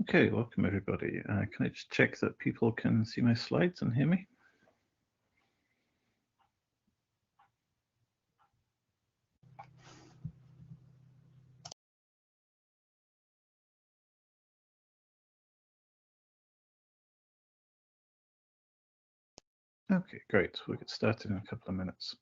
Okay, welcome everybody. Can I just check that people can see my slides and hear me? Okay, great. We'll get started in a couple of minutes.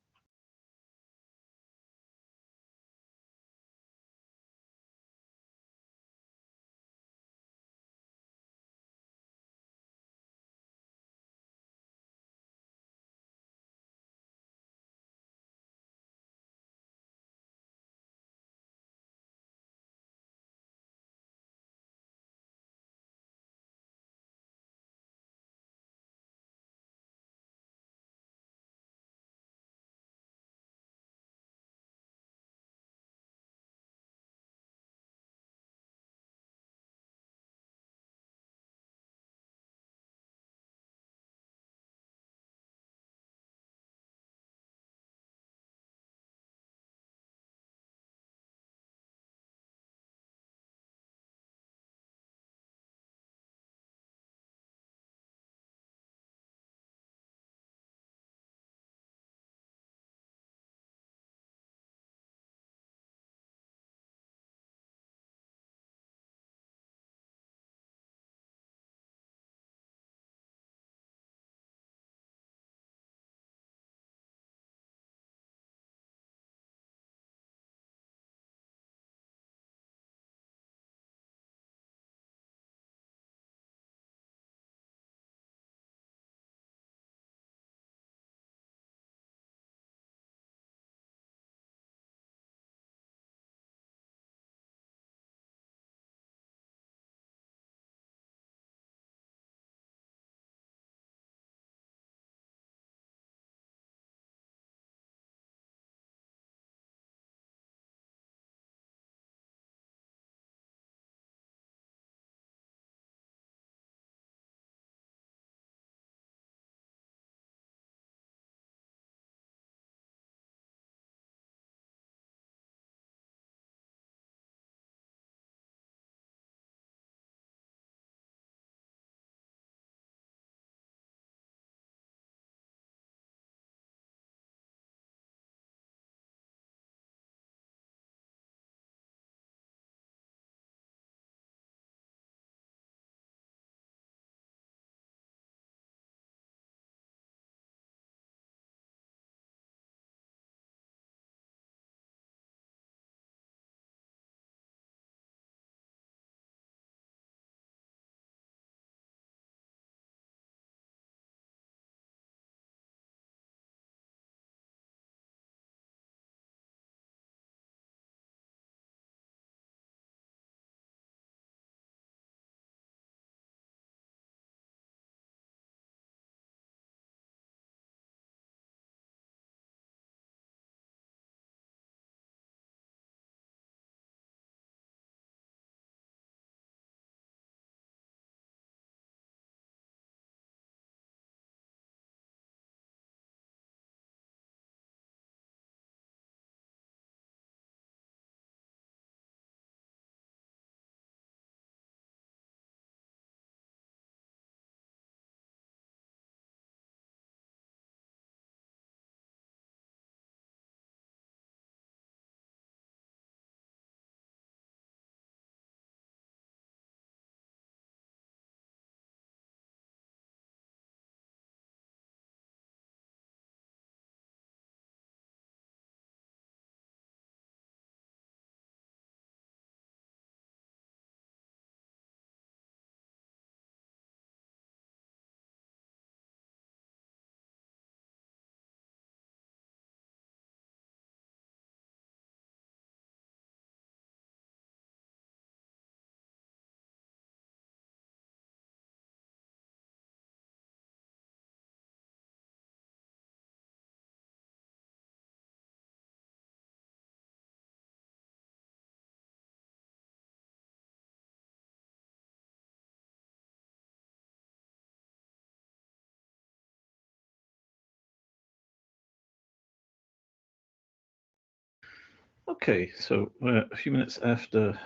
Okay, so we're a few minutes after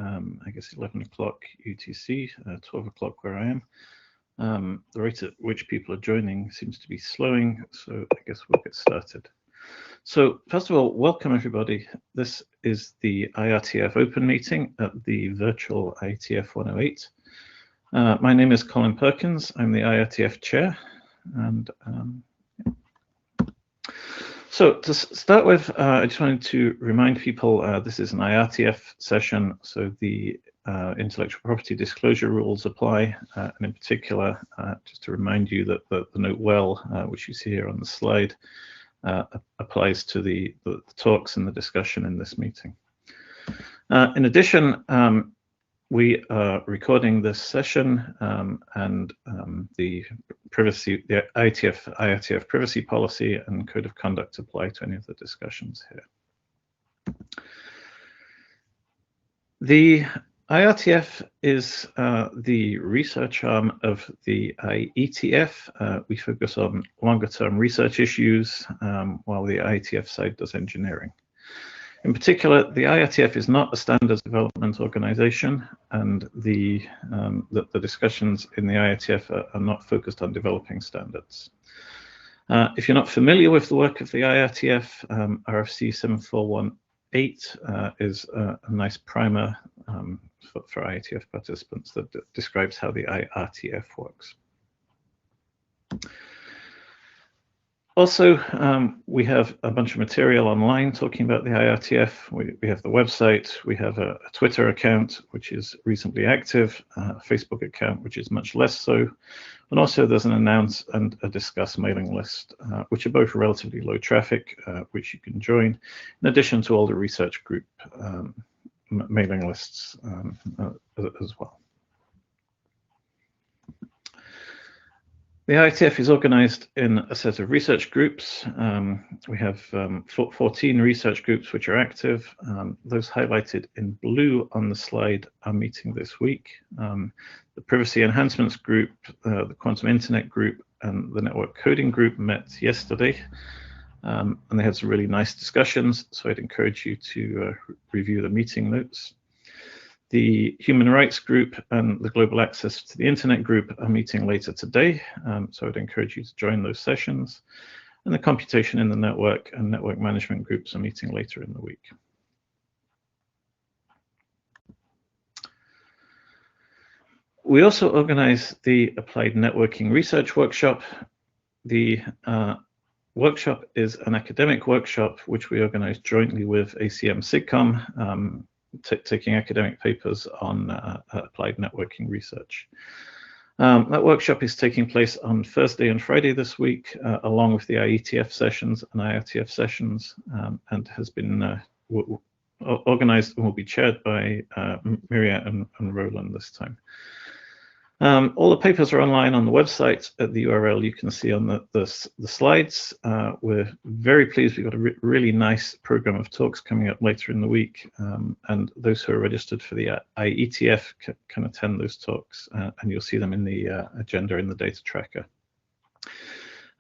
I guess 11 o'clock UTC, 12 o'clock where I am. The rate at which people are joining seems to be slowing, so I guess we'll get started. So first of all, welcome everybody. This is the IRTF Open meeting at the virtual IETF 108. My name is Colin Perkins. I'm the IRTF chair. And so to start with, I just wanted to remind people this is an IRTF session, so the intellectual property disclosure rules apply, and in particular, just to remind you that the note well, which you see here on the slide, applies to the talks and the discussion in this meeting. In addition, we are recording this session, and the IETF privacy policy and code of conduct apply to any of the discussions here. The IRTF is the research arm of the IETF. We focus on longer-term research issues, while the IETF side does engineering. In particular, the IRTF is not a standards development organization, and the discussions in the IRTF are not focused on developing standards. If you're not familiar with the work of the IRTF, RFC 7418 is a nice primer for IETF participants that describes how the IRTF works. Also, we have a bunch of material online talking about the IRTF. We have the website, we have a Twitter account, which is reasonably active, a Facebook account, which is much less so. And also there's an announce and a discuss mailing list, which are both relatively low traffic, which you can join, in addition to all the research group mailing lists as well. The IETF is organized in a set of research groups. We have 14 research groups which are active. Those highlighted in blue on the slide are meeting this week. The Privacy Enhancements Group, the Quantum Internet Group, and the Network Coding Group met yesterday. And they had some really nice discussions, so I'd encourage you to review the meeting notes. The Human Rights Group and the Global Access to the Internet Group are meeting later today, so I'd encourage you to join those sessions. And the Computation in the Network and Network Management Groups are meeting later in the week. We also organize the Applied Networking Research Workshop. The workshop is an academic workshop which we organize jointly with ACM SIGCOMM, taking academic papers on applied networking research. That workshop is taking place on Thursday and Friday this week, along with the IETF sessions and IRTF sessions, and has been organized and will be chaired by Miria and Roland this time. All the papers are online on the website at the URL you can see on the slides. We're very pleased. We've got a really nice program of talks coming up later in the week, and those who are registered for the IETF can attend those talks, and you'll see them in the agenda in the data tracker.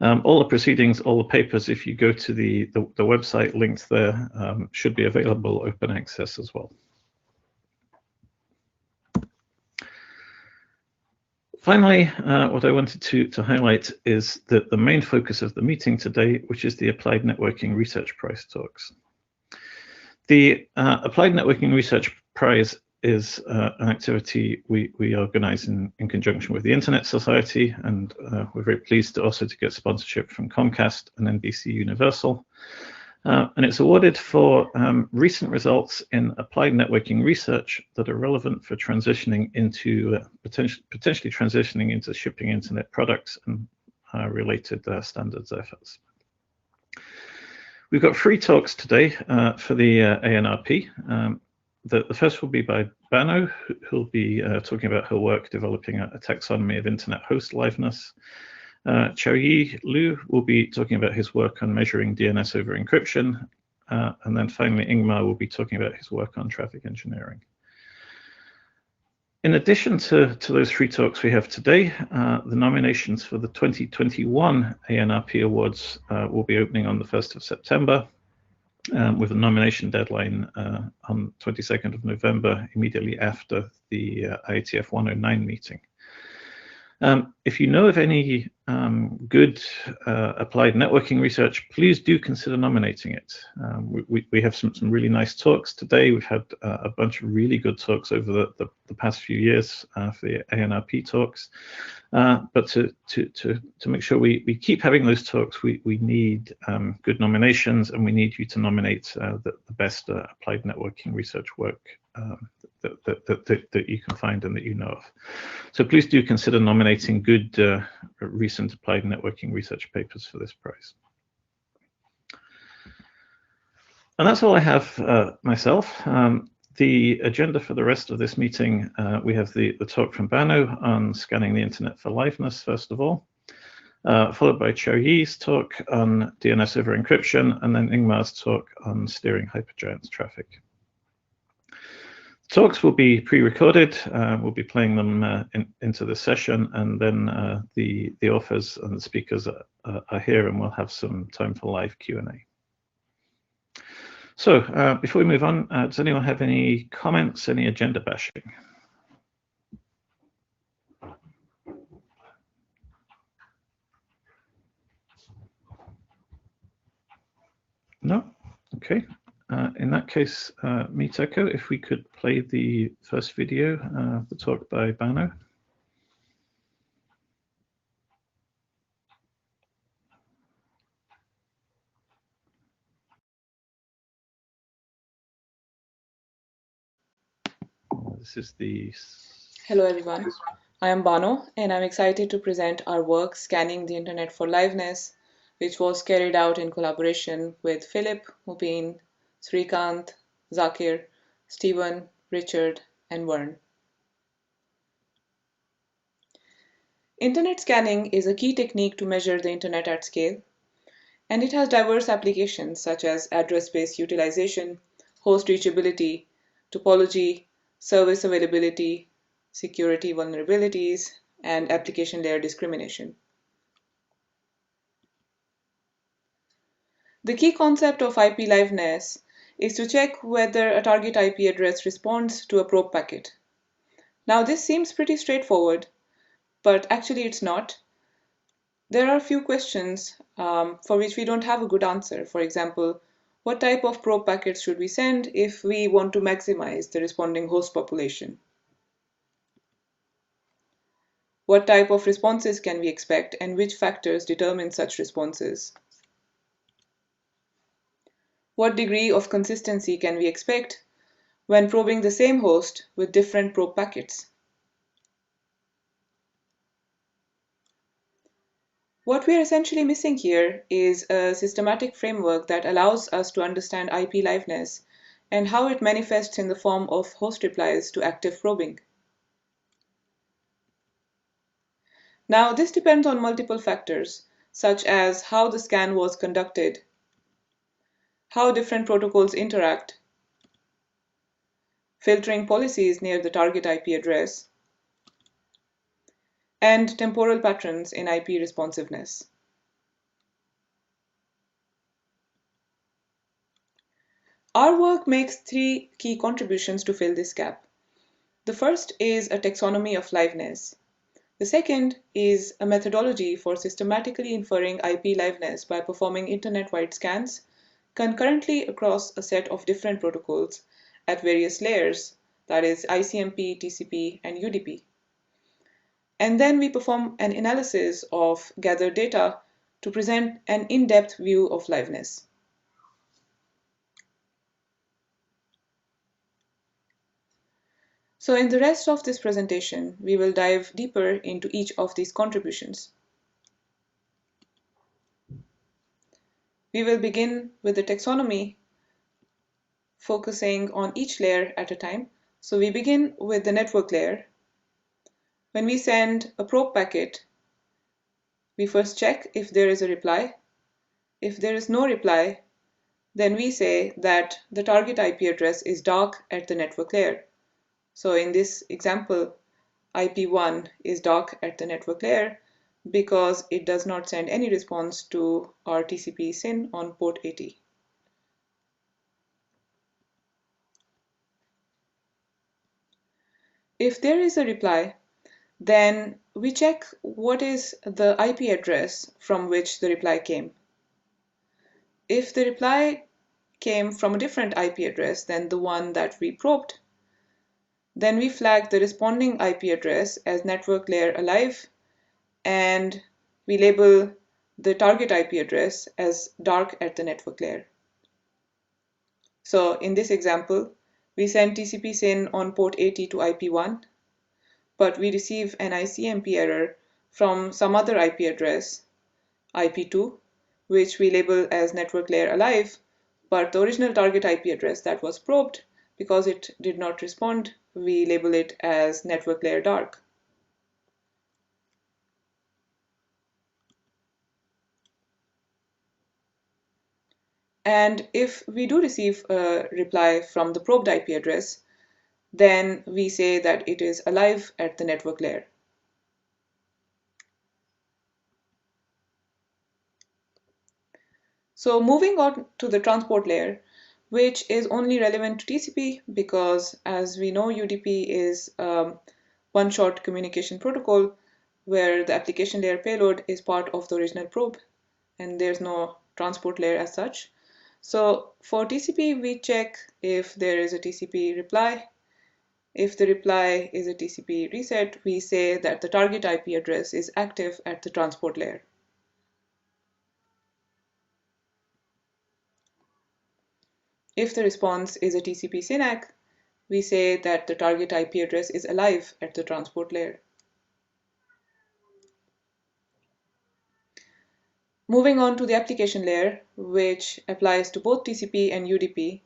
All the proceedings, all the papers, if you go to the website linked there, should be available open access as well. Finally, what I wanted to highlight is that the main focus of the meeting today, which is the Applied Networking Research Prize talks. The Applied Networking Research Prize is an activity we organize in conjunction with the Internet Society, and we're very pleased also to get sponsorship from Comcast and NBC Universal. And it's awarded for recent results in applied networking research that are relevant for transitioning into potentially transitioning into shipping internet products and related standards efforts. We've got 3 talks today for the ANRP. The first will be by Bano, who'll be talking about her work developing a taxonomy of internet host liveness. Chaoyi Lu will be talking about his work on measuring DNS-over-Encryption, and then finally Ingmar will be talking about his work on traffic engineering. In addition to those 3 talks we have today, the nominations for the 2021 ANRP Awards will be opening on the 1st of September. with a nomination deadline on 22nd of November, immediately after the IETF 109 meeting. If you know of any good applied networking research, please do consider nominating it. We have some really nice talks today. We've had a bunch of really good talks over the past few years for the ANRP talks. But to make sure we keep having those talks, we need good nominations, and we need you to nominate the best applied networking research work that you can find and that you know of. So please do consider nominating good recent applied networking research papers for this prize. And that's all I have myself. The agenda for the rest of this meeting, we have the talk from Bano on scanning the internet for liveness, first of all, followed by Chaoyi's talk on DNS-over-Encryption, and then Ingmar's talk on steering hypergiant traffic. Talks will be pre-recorded. We'll be playing them into the session, and then the authors and the speakers are here, and we'll have some time for live Q&A. So before we move on, does anyone have any comments, any agenda bashing? No? Okay. In that case, Mitako, if we could play the first video, the talk by Bano. This is the... Hello, everyone. I am Bano, and I'm excited to present our work scanning the internet for liveness, which was carried out in collaboration with Philip, Mupin, Srikant, Zakir, Stephen, Richard, and Vern. Internet scanning is a key technique to measure the internet at scale, and it has diverse applications such as address space utilization, host reachability, topology, service availability, security vulnerabilities, and application layer discrimination. The key concept of IP liveness is to check whether a target IP address responds to a probe packet. Now, this seems pretty straightforward, but actually it's not. There are a few questions for which we don't have a good answer. For example, what type of probe packets should we send if we want to maximize the responding host population? What type of responses can we expect, and which factors determine such responses? What degree of consistency can we expect when probing the same host with different probe packets? What we are essentially missing here is a systematic framework that allows us to understand IP liveness and how it manifests in the form of host replies to active probing. Now, this depends on multiple factors, such as how the scan was conducted, how different protocols interact, filtering policies near the target IP address, and temporal patterns in IP responsiveness. Our work makes three key contributions to fill this gap. The first is a taxonomy of liveness. The second is a methodology for systematically inferring IP liveness by performing internet-wide scans concurrently across a set of different protocols at various layers, that is ICMP, TCP, and UDP. And then we perform an analysis of gathered data to present an in-depth view of liveness. So in the rest of this presentation, we will dive deeper into each of these contributions. We will begin with the taxonomy, focusing on each layer at a time. So we begin with the network layer. When we send a probe packet, we first check if there is a reply. If there is no reply, then we say that the target IP address is dark at the network layer. So in this example, IP1 is dark at the network layer because it does not send any response to our TCP SYN on port 80. If there is a reply, then we check what is the IP address from which the reply came. If the reply came from a different IP address than the one that we probed, then we flag the responding IP address as network layer alive, and we label the target IP address as dark at the network layer. So in this example, we send TCP SYN on port 80 to IP1, but we receive an ICMP error from some other IP address, IP2, which we label as network layer alive, but the original target IP address that was probed, because it did not respond, we label it as network layer dark. And if we do receive a reply from the probed IP address, then we say that it is alive at the network layer. So moving on to the transport layer, which is only relevant to TCP because, as we know, UDP is one-shot communication protocol where the application layer payload is part of the original probe, and there's no transport layer as such. So for TCP, we check if there is a TCP reply. If the reply is a TCP reset, we say that the target IP address is active at the transport layer. If the response is a TCP SYNAC, we say that the target IP address is alive at the transport layer. Moving on to the application layer, which applies to both TCP and UDP,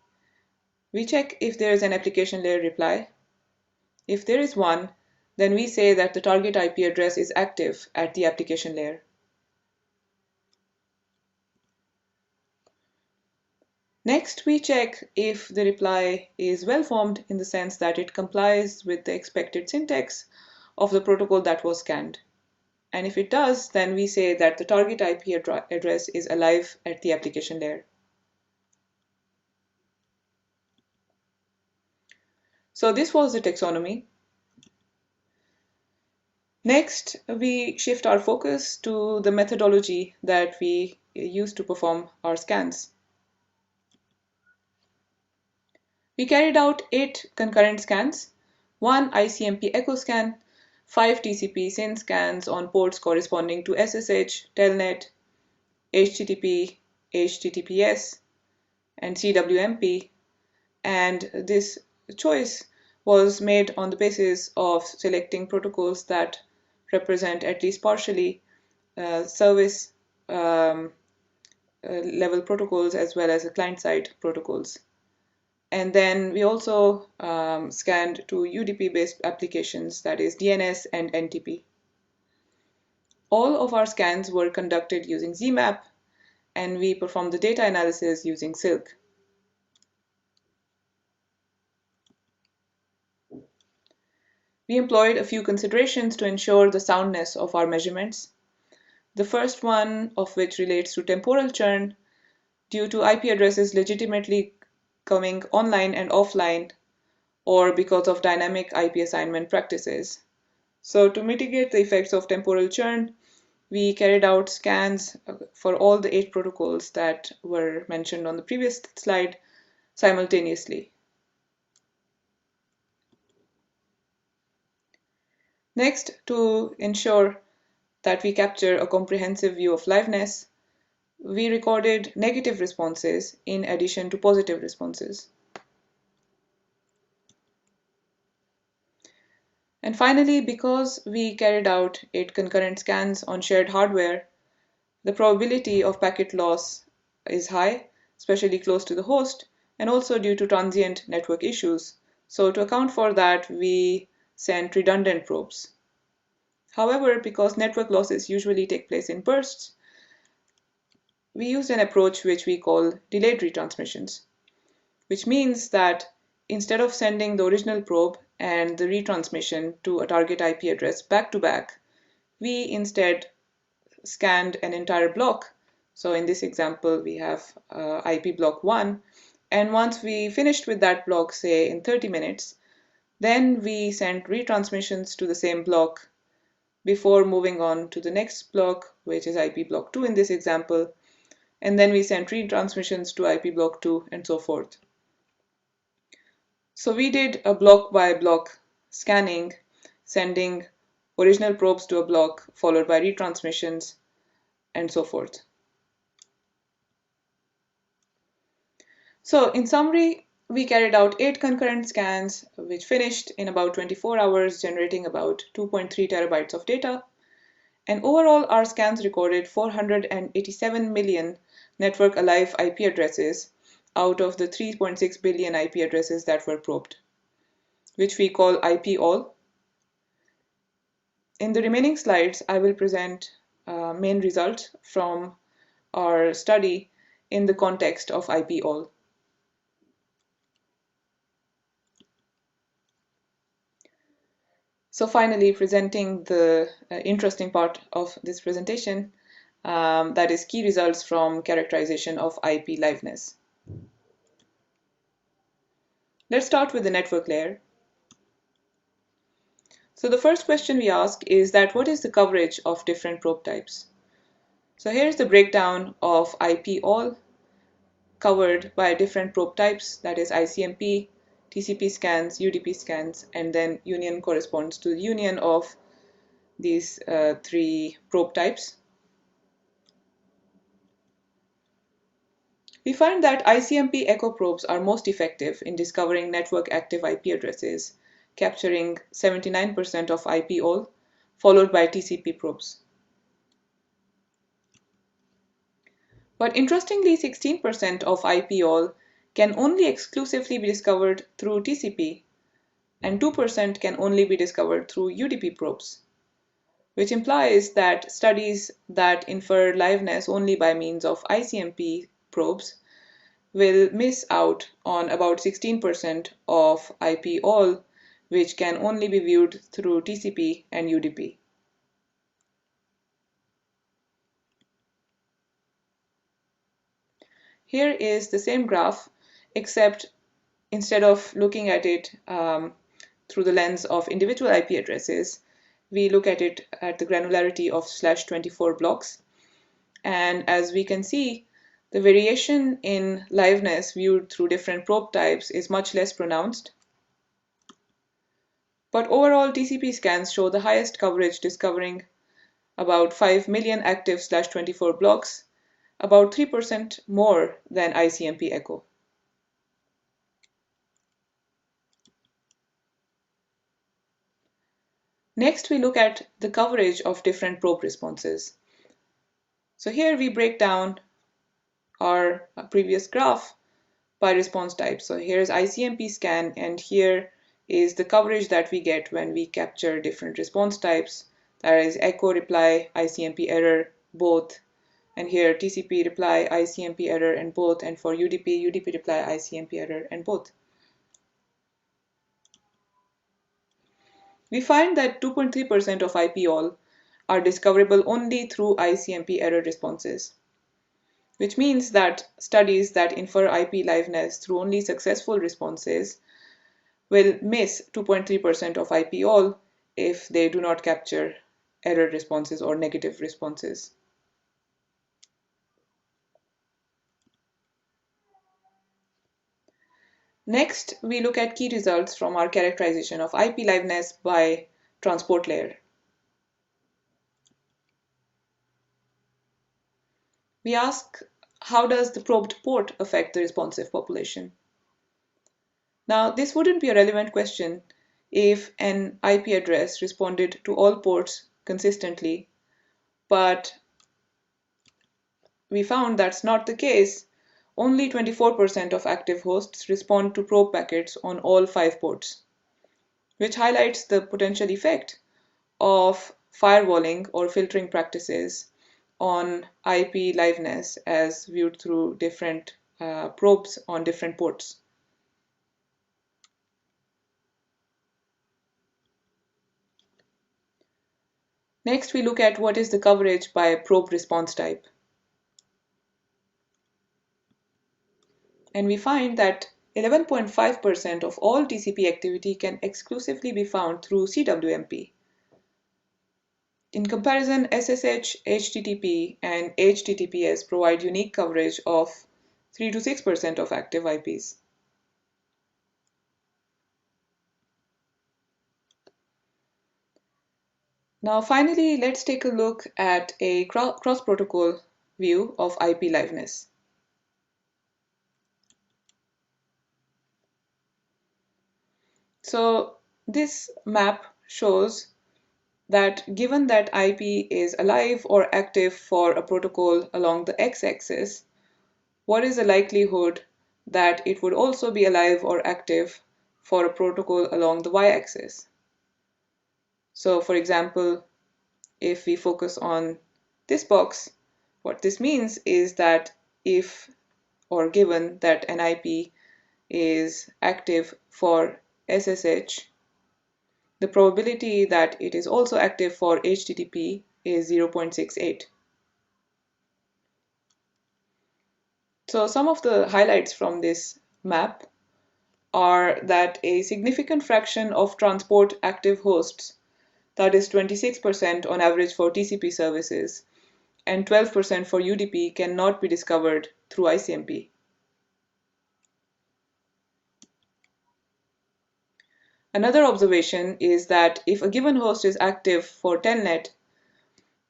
we check if there is an application layer reply. If there is one, then we say that the target IP address is active at the application layer. Next, we check if the reply is well-formed in the sense that it complies with the expected syntax of the protocol that was scanned. And if it does, then we say that the target IP address is alive at the application layer. So this was the taxonomy. Next, we shift our focus to the methodology that we use to perform our scans. We carried out 8 concurrent scans, 1 ICMP echo scan, 5 TCP SYN scans on ports corresponding to SSH, Telnet, HTTP, HTTPS, and CWMP, and this choice was made on the basis of selecting protocols that represent at least partially service level protocols as well as client-side protocols. And then we also scanned 2 UDP-based applications, that is DNS and NTP. All of our scans were conducted using ZMAP, and we performed the data analysis using Silk. We employed a few considerations to ensure the soundness of our measurements. The first one of which relates to temporal churn due to IP addresses legitimately coming online and offline, or because of dynamic IP assignment practices. So to mitigate the effects of temporal churn, we carried out scans for all the 8 protocols that were mentioned on the previous slide simultaneously. Next, to ensure that we capture a comprehensive view of liveness, we recorded negative responses in addition to positive responses. And finally, because we carried out 8 concurrent scans on shared hardware, the probability of packet loss is high, especially close to the host, and also due to transient network issues. So to account for that, we sent redundant probes. However, because network losses usually take place in bursts, we used an approach which we call delayed retransmissions, which means that instead of sending the original probe and the retransmission to a target IP address back to back, we instead scanned an entire block. So in this example, we have IP block 1, and once we finished with that block, say in 30 minutes, Then we sent retransmissions to the same block before moving on to the next block, which is IP block 2 in this example. And then we sent retransmissions to IP block 2 and so forth. So we did a block by block scanning, sending original probes to a block followed by retransmissions and so forth. So in summary, we carried out 8 concurrent scans, which finished in about 24 hours, generating about 2.3 terabytes of data. And overall, our scans recorded 487 million network alive IP addresses out of the 3.6 billion IP addresses that were probed, which we call IP all. In the remaining slides, I will present main results from our study in the context of IP all. So finally, presenting the interesting part of this presentation, that is key results from characterization of IP liveness. Let's start with the network layer. So the first question we ask is that what is the coverage of different probe types? So here's the breakdown of IP all covered by different probe types, that is ICMP, TCP scans, UDP scans, and then union corresponds to the union of these 3 probe types. We find that ICMP echo probes are most effective in discovering network active IP addresses, capturing 79% of IP all, followed by TCP probes. But interestingly, 16% of IP all can only exclusively be discovered through TCP, and 2% can only be discovered through UDP probes, which implies that studies that infer liveness only by means of ICMP probes will miss out on about 16% of IP all, which can only be viewed through TCP and UDP. Here is the same graph, except instead of looking at it through the lens of individual IP addresses, we look at it at the granularity of /24 blocks. And as we can see, the variation in liveness viewed through different probe types is much less pronounced. But overall, TCP scans show the highest coverage, discovering about 5 million active /24 blocks, about 3% more than ICMP echo. Next, we look at the coverage of different probe responses. So here we break down our previous graph by response type. So here's ICMP scan, and here is the coverage that we get when we capture different response types. That is echo, reply, ICMP error, both. And here TCP reply, ICMP error, and both. And for UDP, UDP reply, ICMP error, and both. We find that 2.3% of IP all are discoverable only through ICMP error responses, which means that studies that infer IP liveness through only successful responses will miss 2.3% of IP all if they do not capture error responses or negative responses. Next, we look at key results from our characterization of IP liveness by transport layer. We ask, how does the probed port affect the responsive population? Now, this wouldn't be a relevant question if an IP address responded to all ports consistently, but we found that's not the case. Only 24% of active hosts respond to probe packets on all 5 ports, which highlights the potential effect of firewalling or filtering practices on IP liveness as viewed through different probes on different ports. Next, we look at what is the coverage by probe response type. And we find that 11.5% of all TCP activity can exclusively be found through CWMP. In comparison, SSH, HTTP, and HTTPS provide unique coverage of 3 to 6% of active IPs. Now, finally, let's take a look at a cross-protocol view of IP liveness. So this map shows that given that IP is alive or active for a protocol along the x-axis, what is the likelihood that it would also be alive or active for a protocol along the y-axis? So for example, if we focus on this box, what this means is that if or given that an IP is active for SSH, the probability that it is also active for HTTP is 0.68. So some of the highlights from this map are that a significant fraction of transport active hosts, that is 26% on average for TCP services, and 12% for UDP cannot be discovered through ICMP. Another observation is that if a given host is active for Telnet,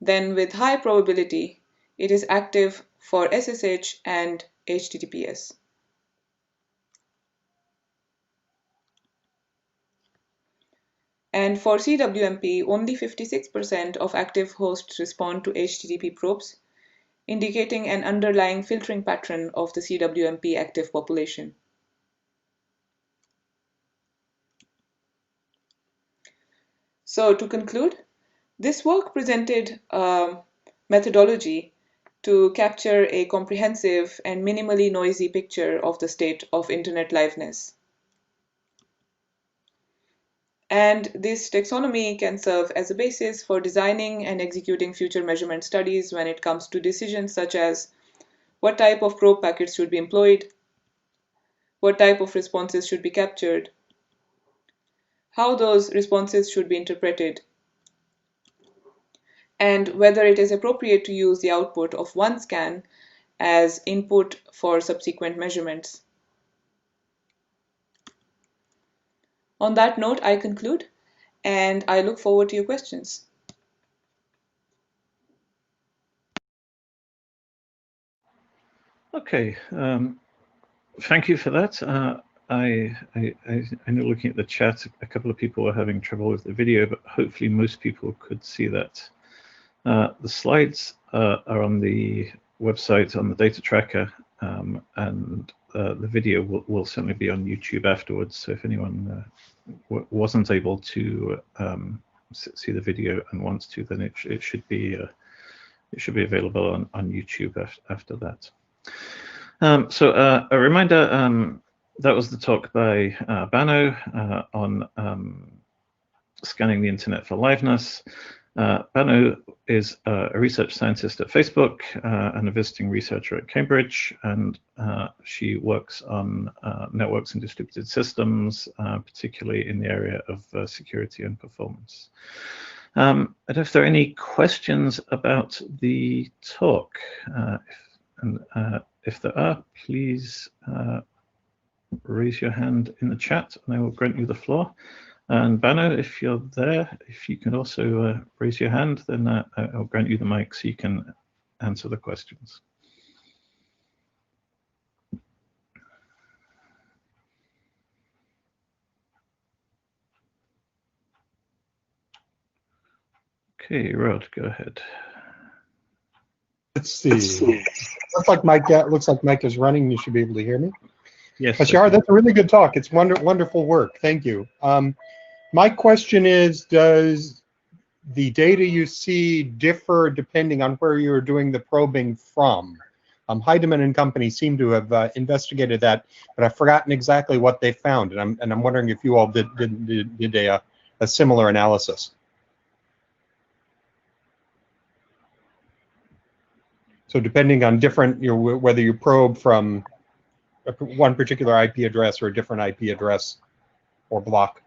then with high probability it is active for SSH and HTTPS. And for CWMP, only 56% of active hosts respond to HTTP probes, indicating an underlying filtering pattern of the CWMP active population. So to conclude, this work presented a methodology to capture a comprehensive and minimally noisy picture of the state of Internet liveness. And this taxonomy can serve as a basis for designing and executing future measurement studies when it comes to decisions such as what type of probe packets should be employed, what type of responses should be captured, how those responses should be interpreted, and whether it is appropriate to use the output of one scan as input for subsequent measurements. On that note, I conclude, and I look forward to your questions. Okay, thank you for that. I know looking at the chat, a couple of people were having trouble with the video, but hopefully most people could see that. The slides are on the website on the data tracker, and the video will certainly be on YouTube afterwards. So if anyone wasn't able to see the video and wants to, then it should be available on YouTube after that. So a reminder, that was the talk by Bano on scanning the internet for liveness. Bano is a research scientist at Facebook and a visiting researcher at Cambridge, and she works on networks and distributed systems, particularly in the area of security and performance. And if there are any questions about the talk, if there are, please raise your hand in the chat and I will grant you the floor. And Bano, if you're there, if you can also raise your hand, then I'll grant you the mic so you can answer the questions. Okay, Rod, go ahead. Let's see. Looks like Mike is running. You should be able to hear me. Yes. Shehar, that's a really good talk. It's wonderful work. Thank you. My question is, does the data you see differ depending on where you're doing the probing from? Heidemann and company seem to have investigated that, but I've forgotten exactly what they found, and I'm wondering if you all did a similar analysis. So depending on different, whether you probe from one particular IP address or a different IP address or block.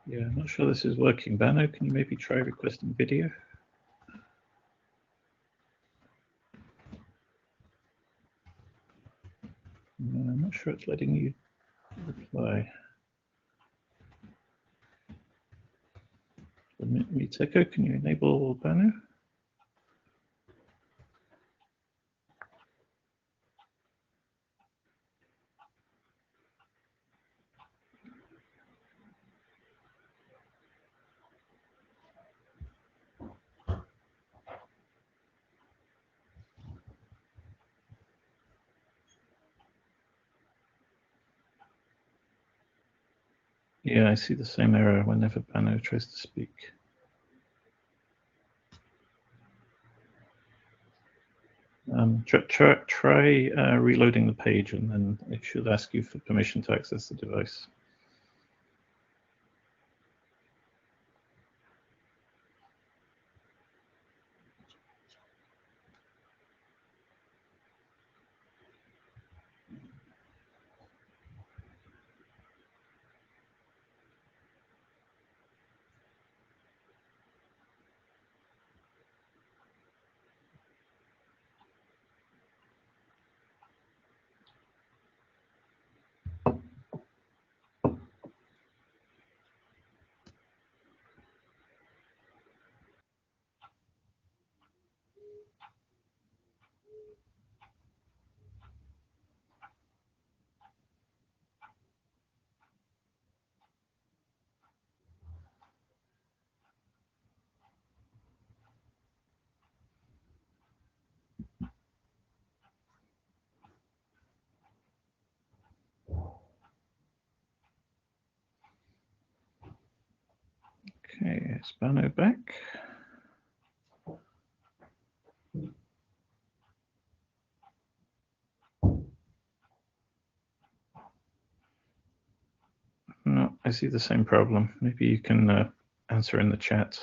Yeah, I'm not sure this is working. Bano, can you maybe try requesting video? No, I'm not sure it's letting you reply. Miteko, can you enable Bano? Yeah, I see the same error whenever Bano tries to speak. Try reloading the page, and then it should ask you for permission to access the device. Okay, is Bano back? No, I see the same problem. Maybe you can answer in the chat.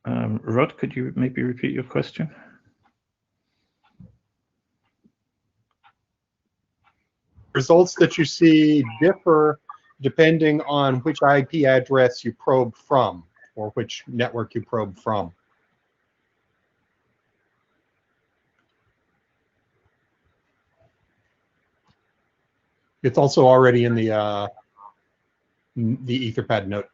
Rod, could you maybe repeat your question? Results that you see differ depending on which IP address you probe from or which network you probe from. It's also already in the Etherpad note.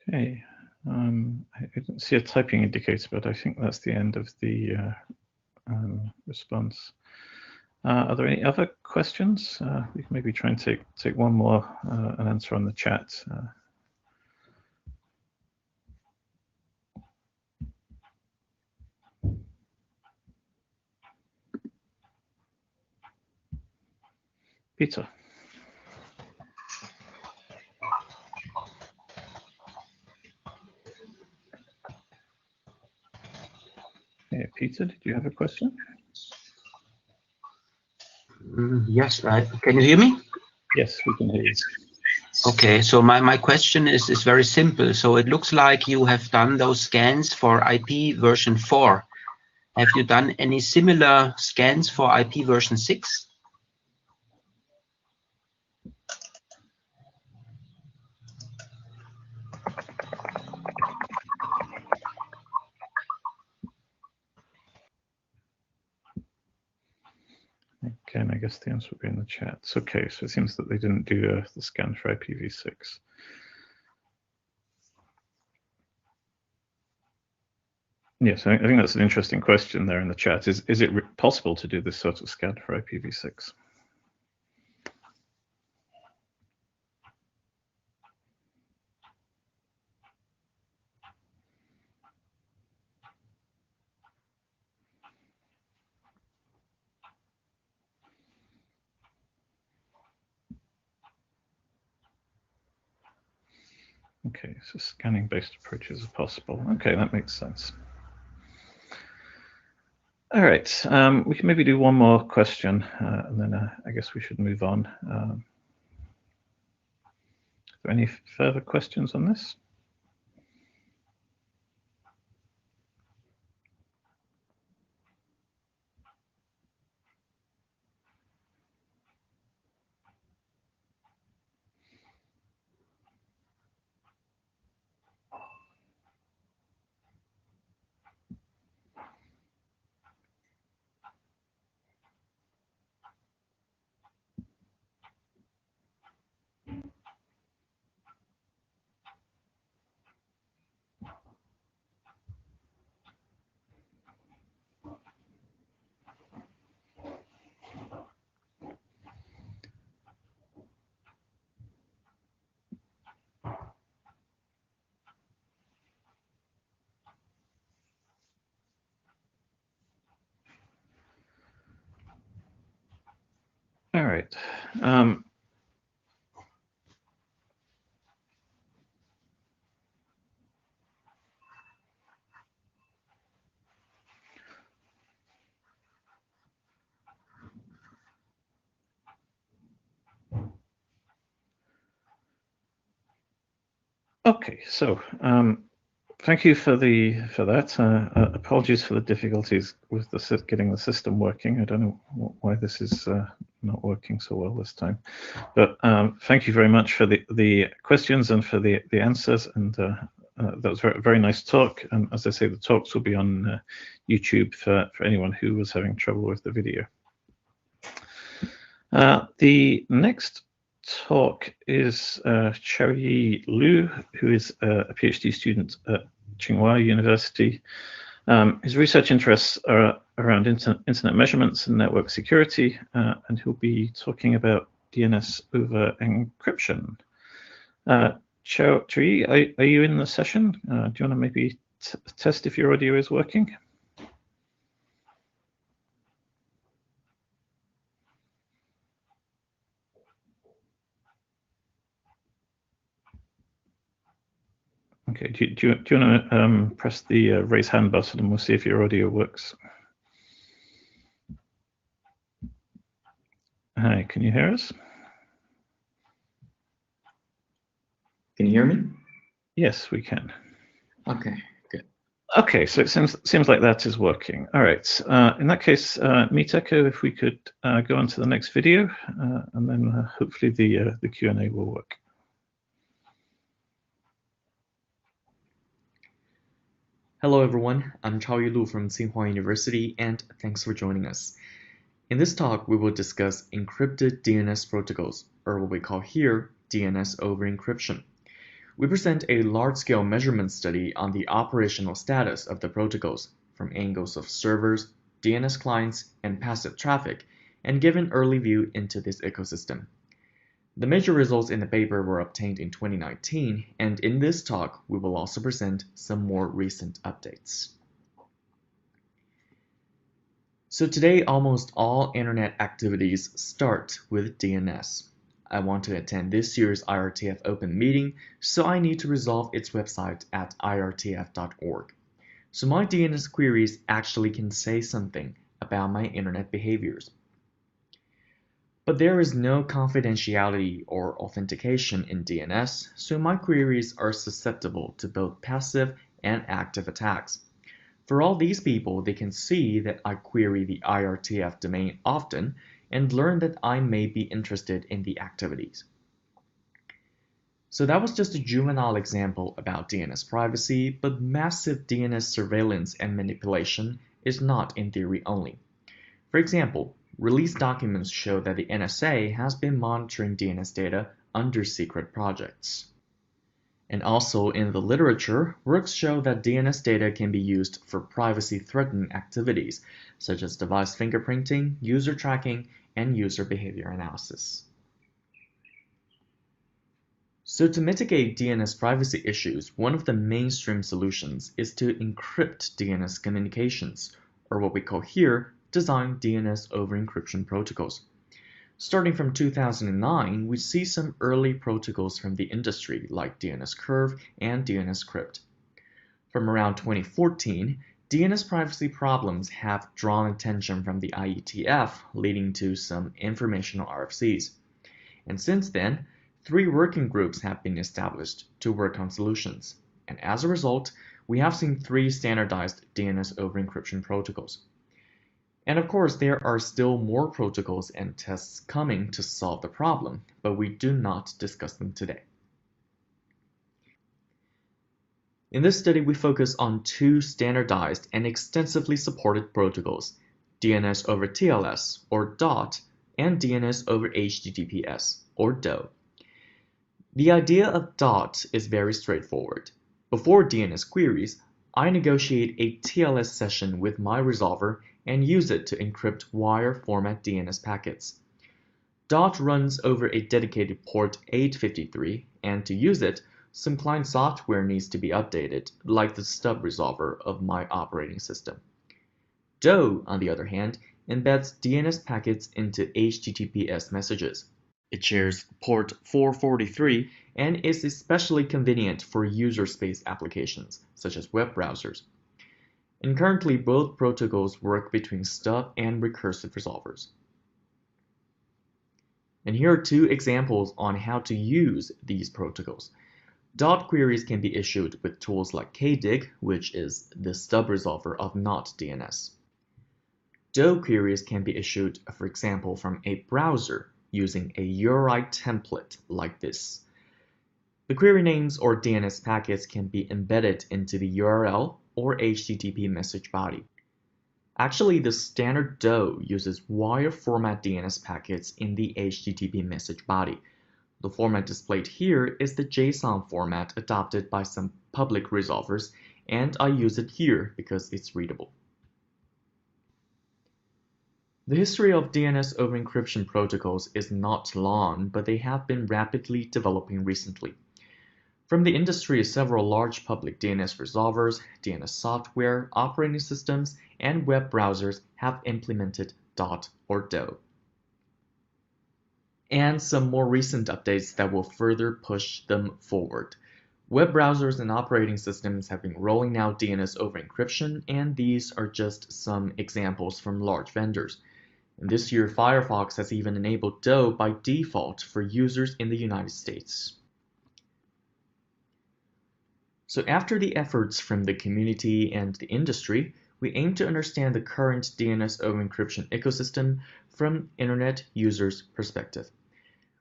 Okay, I didn't see a typing indicator, but I think that's the end of the response. Are there any other questions? We can maybe try and take one more and answer on the chat. Peter. Hey, Peter, did you have a question? Yes, can you hear me? Yes, we can hear you. Okay, so my question is very simple. So it looks like you have done those scans for IP version 4. Have you done any similar scans for IP version 6? Again, I guess the answer will be in the chat. Okay, so it seems that they didn't do the scan for IPv6. Yes, I think that's an interesting question there in the chat. Is it possible to do this sort of scan for IPv6? Okay, so scanning-based approaches are possible. Okay, that makes sense. All right, we can maybe do one more question, and then I guess we should move on. Are there any further questions on this? All right. Okay, so thank you for that. Apologies for the difficulties with getting the system working. I don't know why this is not working so well this time, but thank you very much for the questions and for the answers. And that was a very nice talk. And as I say, the talks will be on YouTube for anyone who was having trouble with the video. The next talk is Chaoyi Lu, who is a PhD student at Tsinghua University. His research interests are around internet measurements and network security, and he'll be talking about DNS-over-Encryption. Chaoyi, are you in the session? Do you want to maybe test if your audio is working? Okay, do you want to press the raise hand button and we'll see if your audio works. Hi, can you hear us? Can you hear me? Yes, we can. Okay, good. Okay, so it seems like that is working. All right, in that case, Miteko, if we could go on to the next video, and then hopefully the Q&A will work. Hello everyone, I'm Chaoyi Lu from Tsinghua University, and thanks for joining us. In this talk, we will discuss encrypted DNS protocols, or what we call here DNS-over-Encryption. We present a large-scale measurement study on the operational status of the protocols from angles of servers, DNS clients, and passive traffic, and give an early view into this ecosystem. The major results in the paper were obtained in 2019, and in this talk, we will also present some more recent updates. So today, almost all internet activities start with DNS. I want to attend this year's IRTF Open meeting, so I need to resolve its website at irtf.org. So my DNS queries actually can say something about my internet behaviors. But there is no confidentiality or authentication in DNS, so my queries are susceptible to both passive and active attacks. For all these people, they can see that I query the IRTF domain often and learn that I may be interested in the activities. So that was just a juvenile example about DNS privacy, but massive DNS surveillance and manipulation is not in theory only. For example, Release documents show that the NSA has been monitoring DNS data under secret projects. And also in the literature, works show that DNS data can be used for privacy-threatening activities, such as device fingerprinting, user tracking, and user behavior analysis. So to mitigate DNS privacy issues, one of the mainstream solutions is to encrypt DNS communications, or what we call here, design DNS-over-Encryption protocols. Starting from 2009, we see some early protocols from the industry like DNS Curve and DNS Crypt. From around 2014, DNS privacy problems have drawn attention from the IETF, leading to some informational RFCs. And since then, 3 working groups have been established to work on solutions. And as a result, we have seen 3 standardized DNS-over-Encryption protocols. And of course, there are still more protocols and tests coming to solve the problem, but we do not discuss them today. In this study, we focus on 2 standardized and extensively supported protocols, DNS-over-TLS, or DOT, and DNS-over-HTTPS, or DoE. The idea of DOT is very straightforward. Before DNS queries, I negotiate a TLS session with my resolver and use it to encrypt wire format DNS packets. DOT runs over a dedicated port 853, and to use it, some client software needs to be updated, like the stub resolver of my operating system. DoE, on the other hand, embeds DNS packets into HTTPS messages. It shares port 443 and is especially convenient for user space applications, such as web browsers. And currently, both protocols work between stub and recursive resolvers. And here are 2 examples on how to use these protocols. DOT queries can be issued with tools like kdig, which is the stub resolver of not DNS. DoE queries can be issued, for example, from a browser using a URI template like this. The query names or DNS packets can be embedded into the URL or HTTP message body. Actually, the standard DoE uses wire format DNS packets in the HTTP message body. The format displayed here is the JSON format adopted by some public resolvers, and I use it here because it's readable. The history of DNS-over-Encryption protocols is not long, but they have been rapidly developing recently. From the industry, several large public DNS resolvers, DNS software, operating systems, and web browsers have implemented DOT or DoE. And some more recent updates that will further push them forward. Web browsers and operating systems have been rolling out DNS-over-Encryption, and these are just some examples from large vendors. And this year, Firefox has even enabled DoE by default for users in the United States. So after the efforts from the community and the industry, we aim to understand the current DNS-over-Encryption ecosystem from Internet users' perspective.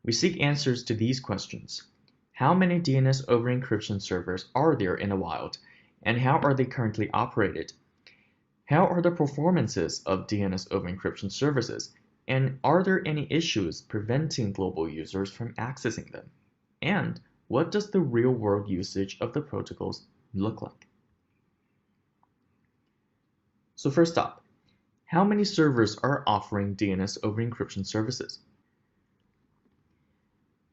We seek answers to these questions. How many DNS-over-Encryption servers are there in the wild, and how are they currently operated? How are the performances of DNS-over-Encryption services, and are there any issues preventing global users from accessing them? And what does the real-world usage of the protocols look like? So first up, how many servers are offering DNS-over-Encryption services?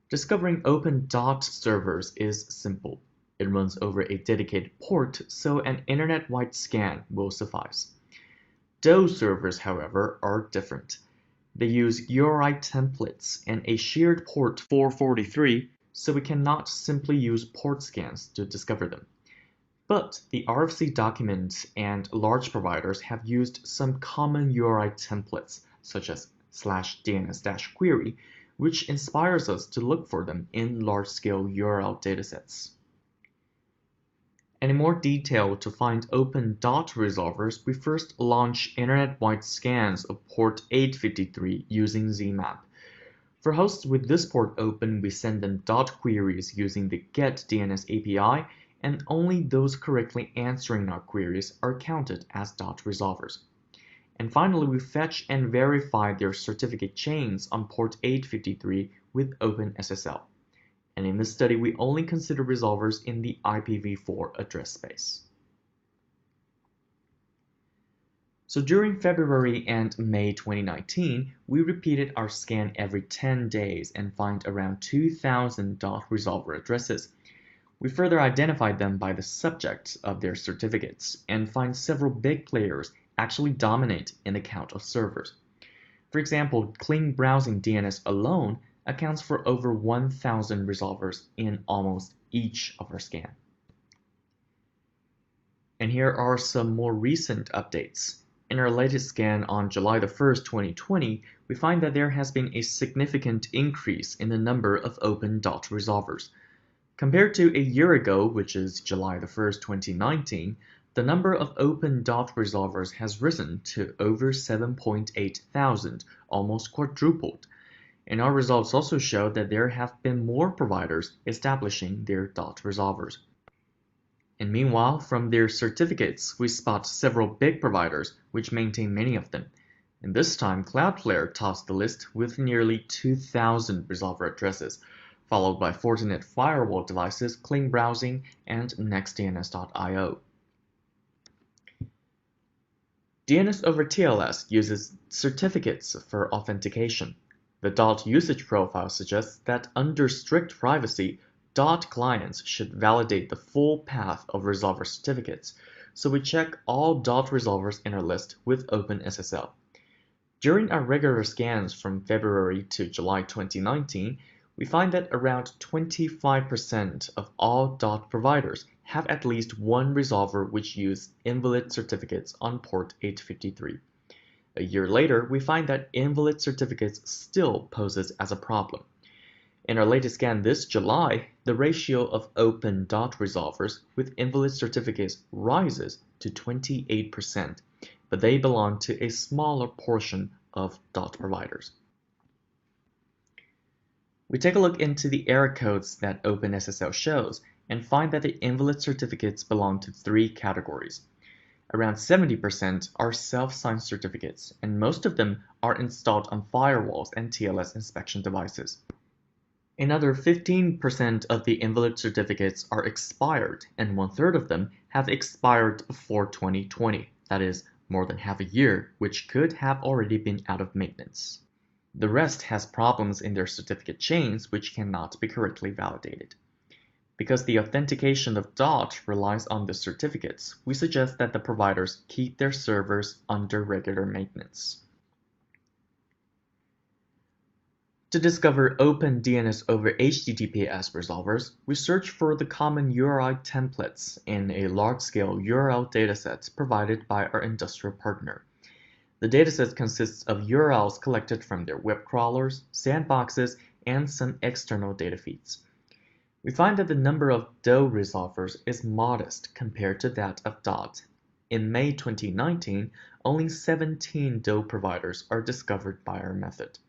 Discovering open DOT servers is simple. It runs over a dedicated port, so an internet-wide scan will suffice. DoE servers, however, are different. They use URI templates and a shared port 443, so we cannot simply use port scans to discover them. But the RFC documents and large providers have used some common URI templates, such as /DNS-query, which inspires us to look for them in large-scale URL datasets. And in more detail, to find open DOT resolvers, we first launch internet-wide scans of port 853 using ZMAP. For hosts with this port open, we send them DOT queries using the GetDNS API, and only those correctly answering our queries are counted as DOT resolvers. And finally, we fetch and verify their certificate chains on port 853 with OpenSSL. And in this study, we only consider resolvers in the IPv4 address space. So during February and May 2019, we repeated our scan every 10 days and find around 2,000 .resolver addresses. We further identified them by the subject of their certificates and find several big players actually dominate in the count of servers. For example, clean browsing DNS alone accounts for over 1,000 resolvers in almost each of our scan. And here are some more recent updates. In our latest scan on July 1st, 2020, we find that there has been a significant increase in the number of open .resolvers. Compared to a year ago, which is July 1st, 2019, the number of open .resolvers has risen to over 7.8 thousand, almost quadrupled. And our results also show that there have been more providers establishing their .resolvers. And meanwhile, from their certificates, we spot several big providers which maintain many of them. And this time, Cloudflare tops the list with nearly 2,000 resolver addresses, followed by Fortinet firewall devices, Clean Browsing, and NextDNS.io. DNS-over-TLS uses certificates for authentication. The usage profile suggests that under strict privacy, clients should validate the full path of resolver certificates, so we check all resolvers in our list with OpenSSL. During our regular scans from February to July 2019, we find that around 25% of all providers have at least one resolver which use invalid certificates on port 853. A year later, we find that invalid certificates still poses as a problem. In our latest scan this July, the ratio of open resolvers with invalid certificates rises to 28%, but they belong to a smaller portion of providers. We take a look into the error codes that OpenSSL shows and find that the invalid certificates belong to three categories. Around 70% are self-signed certificates, and most of them are installed on firewalls and TLS inspection devices. Another 15% of the invalid certificates are expired, and 1/3 of them have expired before 2020, that is, more than half a year, which could have already been out of maintenance. The rest has problems in their certificate chains which cannot be correctly validated. Because the authentication of relies on the certificates, we suggest that the providers keep their servers under regular maintenance. To discover open DNS-over-HTTPS resolvers, we search for the common URI templates in a large-scale URL dataset provided by our industrial partner. The dataset consists of URLs collected from their web crawlers, sandboxes, and some external data feeds. We find that the number of DoE resolvers is modest compared to that of In May 2019, only 17 DoE providers are discovered by our method,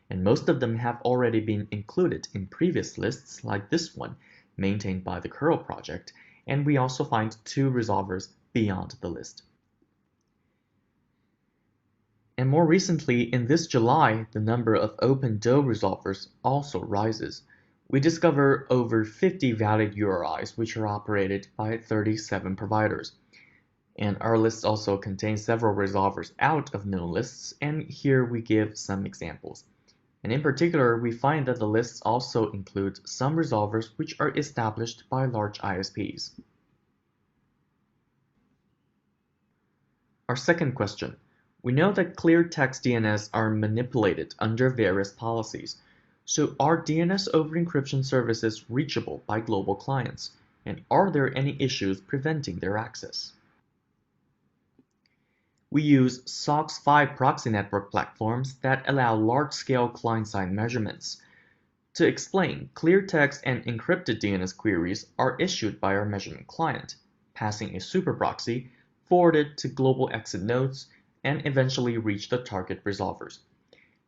and most of them have already been included in previous lists like this one, maintained by the curl project, and we also find 2 resolvers beyond the list. And more recently, in this July, the number of open DoE resolvers also rises. We discover over 50 valid URIs which are operated by 37 providers. And our list also contains several resolvers out of known lists, and here we give some examples. And in particular, we find that the lists also include some resolvers which are established by large ISPs. Our second question. We know that clear text DNS are manipulated under various policies. So are DNS over encryption services reachable by global clients? And are there any issues preventing their access? We use SOCKS 5 proxy network platforms that allow large-scale client-side measurements. To explain, clear text and encrypted DNS queries are issued by our measurement client, passing a super proxy, forwarded to global exit nodes, and eventually reach the target resolvers.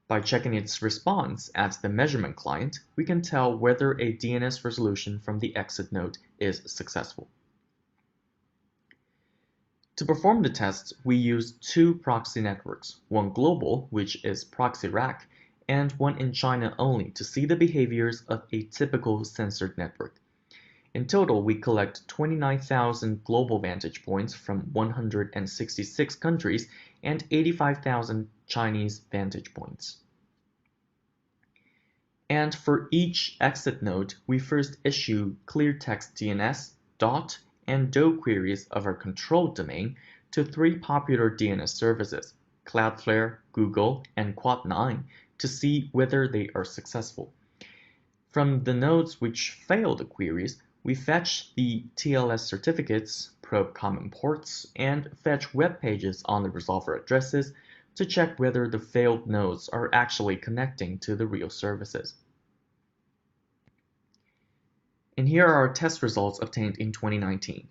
By checking its response at the measurement client, we can tell whether a DNS resolution from the exit node is successful. To perform the test, we use two proxy networks, one global, which is Proxy Rack, and one in China only to see the behaviors of a typical censored network. In total, we collect 29,000 global vantage points from 166 countries and 85,000 Chinese vantage points. And for each exit node, we first issue clear text DNS, DOT, and DoE queries of our controlled domain to three popular DNS services, Cloudflare, Google, and Quad9, to see whether they are successful. From the nodes which fail the queries, we fetch the TLS certificates, probe common ports, and fetch web pages on the resolver addresses to check whether the failed nodes are actually connecting to the real services. And here are our test results obtained in 2019.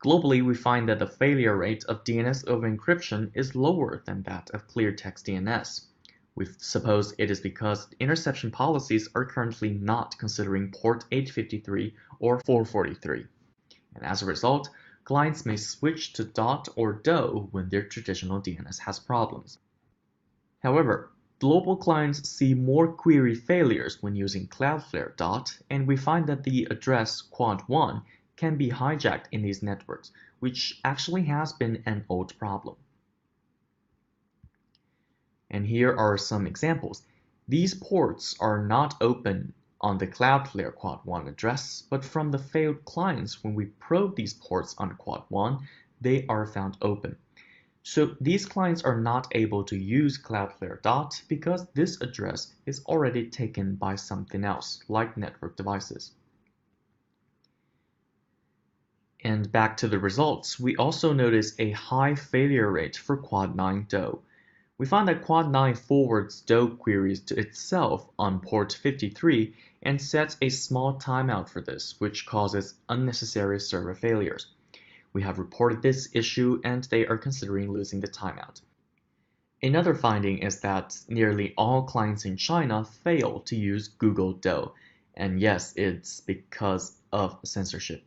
Globally, we find that the failure rate of DNS-over-Encryption is lower than that of clear text DNS. We suppose it is because interception policies are currently not considering port 853 or 443. And as a result, clients may switch to DOT or DoE when their traditional DNS has problems. However, global clients see more query failures when using Cloudflare DOT, and we find that the address Quad1 can be hijacked in these networks, which actually has been an old problem. And here are some examples. These ports are not open on the Cloudflare Quad1 address, but from the failed clients, when we probe these ports on Quad1, they are found open. So these clients are not able to use Cloudflare DOT because this address is already taken by something else, like network devices. And back to the results, we also notice a high failure rate for Quad9 DoE. We find that Quad9 forwards DoE queries to itself on port 53 and sets a small timeout for this, which causes unnecessary server failures. We have reported this issue and they are considering losing the timeout. Another finding is that nearly all clients in China fail to use Google DoE, and yes, it's because of censorship.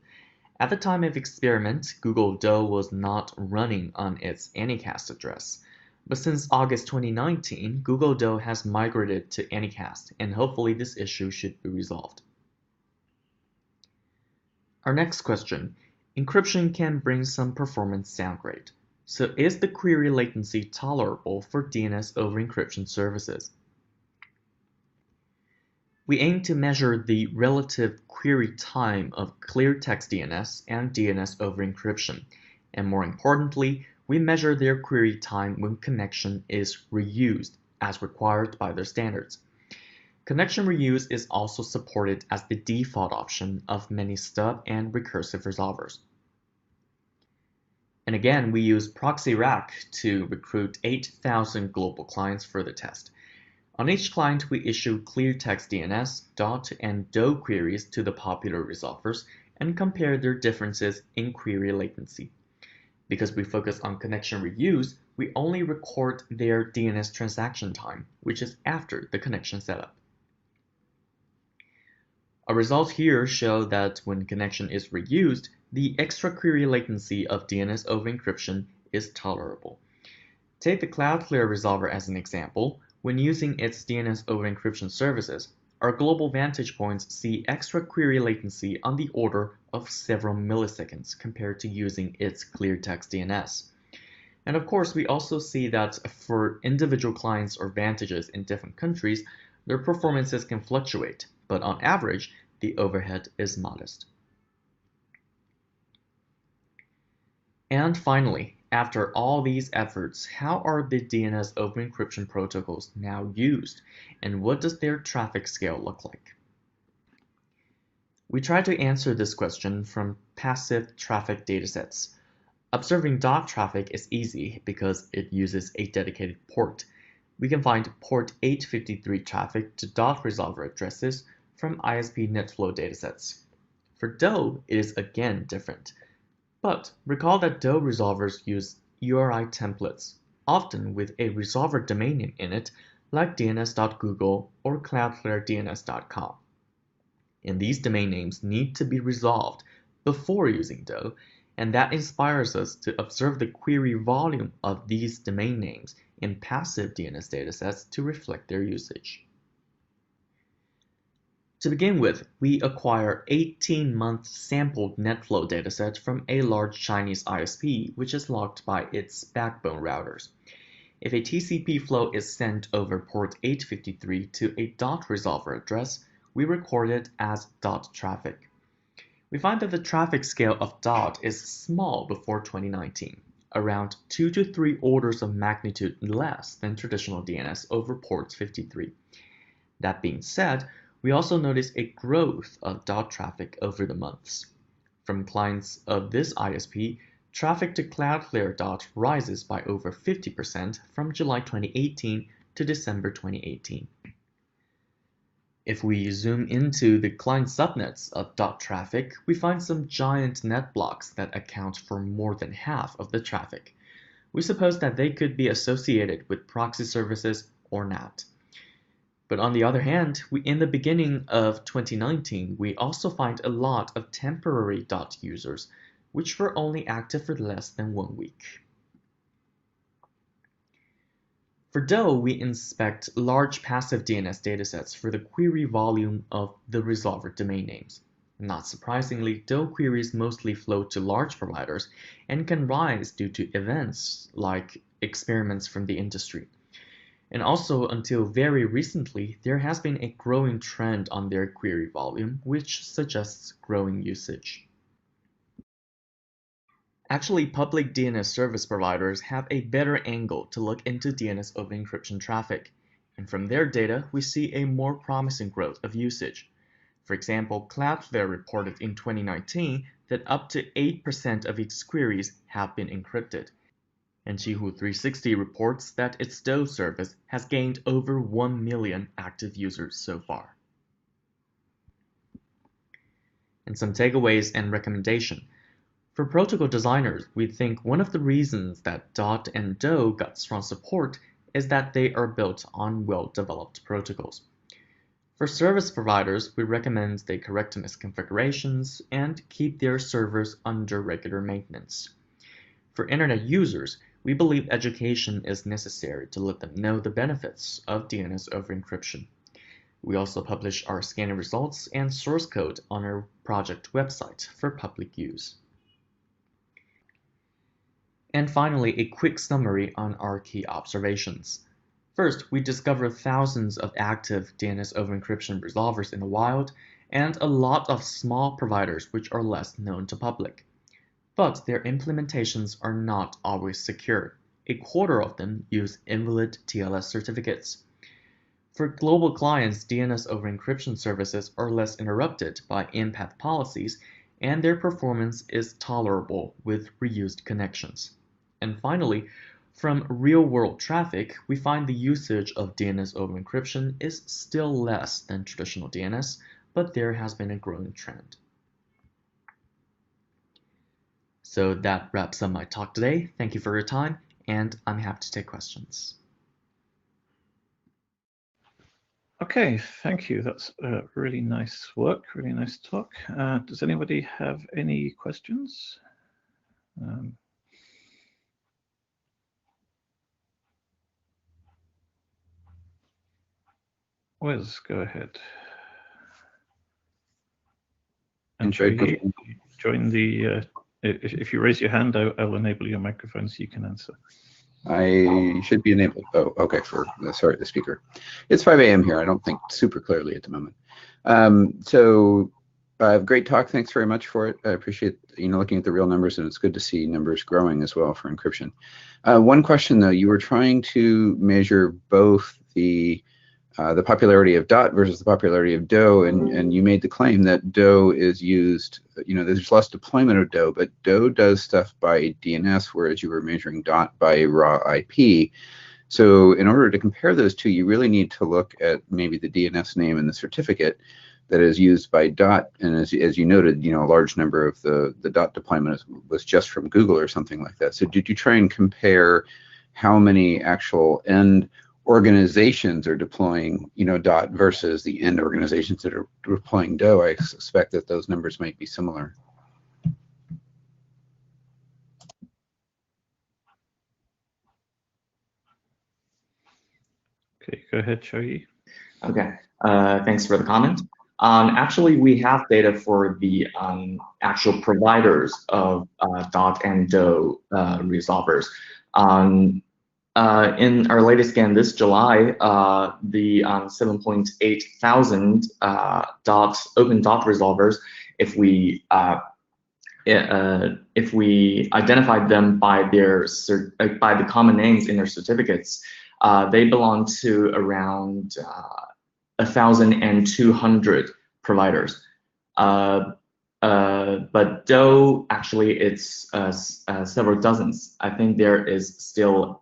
At the time of experiment, Google DoE was not running on its Anycast address. But since August 2019, Google DoE has migrated to Anycast, and hopefully this issue should be resolved. Our next question. Encryption can bring some performance downgrade. So is the query latency tolerable for DNS-over-Encryption services? We aim to measure the relative query time of clear text DNS and DNS-over-Encryption, and more importantly, we measure their query time when connection is reused, as required by their standards. Connection reuse is also supported as the default option of many stub and recursive resolvers. And again, we use Proxy Rack to recruit 8,000 global clients for the test. On each client, we issue clear text DNS, DOT, and DoE queries to the popular resolvers and compare their differences in query latency. Because we focus on connection reuse, we only record their DNS transaction time, which is after the connection setup. Our results here show that when connection is reused, the extra query latency of DNS-over-Encryption is tolerable. Take the Cloudflare resolver as an example. When using its DNS-over-Encryption services, our global vantage points see extra query latency on the order of several milliseconds compared to using its clear text DNS. And of course, we also see that for individual clients or vantages in different countries, their performances can fluctuate, but on average, the overhead is modest. And finally, after all these efforts, how are the DNS-over-Encryption protocols now used, and what does their traffic scale look like? We try to answer this question from passive traffic datasets. Observing DOT traffic is easy because it uses a dedicated port. We can find port 853 traffic to DOT resolver addresses from ISP NetFlow datasets. For DoE, it is again different. But recall that DoE resolvers use URI templates, often with a resolver domain name in it, like dns.google or cloudflaredns.com. And these domain names need to be resolved before using DoE, and that inspires us to observe the query volume of these domain names in passive DNS datasets to reflect their usage. To begin with, we acquire 18-month sampled NetFlow dataset from a large Chinese ISP, which is locked by its backbone routers. If a TCP flow is sent over port 853 to a dot resolver address, we record it as dot traffic. We find that the traffic scale of dot is small before 2019, around 2 to 3 orders of magnitude less than traditional DNS over port 53. That being said, we also notice a growth of dot traffic over the months. From clients of this ISP, traffic to Cloudflare dot rises by over 50% from July 2018 to December 2018. If we zoom into the client subnets of dot traffic, we find some giant net blocks that account for more than half of the traffic. We suppose that they could be associated with proxy services or not. But on the other hand, in the beginning of 2019, we also find a lot of temporary dot users, which were only active for less than 1 week. For DoE, we inspect large passive DNS datasets for the query volume of the resolver domain names. Not surprisingly, DoE queries mostly flow to large providers and can rise due to events like experiments from the industry. And also, until very recently, there has been a growing trend on their query volume, which suggests growing usage. Actually, public DNS service providers have a better angle to look into DNS-over-Encryption traffic, and from their data, we see a more promising growth of usage. For example, Cloudflare reported in 2019 that up to 8% of its queries have been encrypted, and Qihoo 360 reports that its DoE service has gained over 1 million active users so far. And some takeaways and recommendation. For protocol designers, we think one of the reasons that DOT and DoE got strong support is that they are built on well-developed protocols. For service providers, we recommend they correct misconfigurations and keep their servers under regular maintenance. For internet users, we believe education is necessary to let them know the benefits of DNS over encryption. We also publish our scanning results and source code on our project website for public use. And finally, a quick summary on our key observations. First, we discover thousands of active DNS over encryption resolvers in the wild, and a lot of small providers which are less known to public. But their implementations are not always secure. A quarter of them use invalid TLS certificates. For global clients, DNS over encryption services are less interrupted by in-path policies, and their performance is tolerable with reused connections. And finally, from real-world traffic, we find the usage of DNS over encryption is still less than traditional DNS, but there has been a growing trend. So that wraps up my talk today. Thank you for your time, and I'm happy to take questions. Okay, thank you. That's really nice work, really nice talk. Does anybody have any questions? Wes, go ahead. And join the, if you raise your hand, I'll enable your microphone so you can answer. I should be enabled. Oh, okay. Sorry, the speaker. It's 5 a.m. here. I don't think super clearly at the moment. Great talk. Thanks very much for it. I appreciate looking at the real numbers, and it's good to see numbers growing as well for encryption. One question though, you were trying to measure both the popularity of DOT versus the popularity of DoE, and you made the claim that DoE is used, there's less deployment of DoE, but DoE does stuff by DNS, whereas you were measuring DOT by raw IP. So in order to compare those two, you really need to look at maybe the DNS name and the certificate that is used by DOT. And as you noted, a large number of the DOT deployment was just from Google or something like that. So did you try and compare how many actual end organizations are deploying, DOT versus the end organizations that are deploying DoE? I suspect that those numbers might be similar. Okay, go ahead, Chaoyi. Okay, thanks for the comment. Actually, we have data for the actual providers of DOT and DoE resolvers. In our latest scan this July, the 7.8 thousand open DOT resolvers, if we identified them by the common names in their certificates, they belong to around 1,200 providers. But DoE, actually, it's several dozens. I think there is still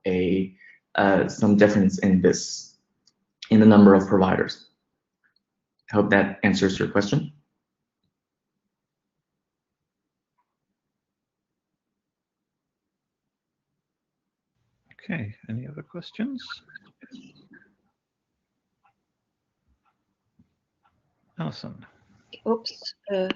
some difference in the number of providers. I hope that answers your question. Okay, any other questions? Alison. Oops. No.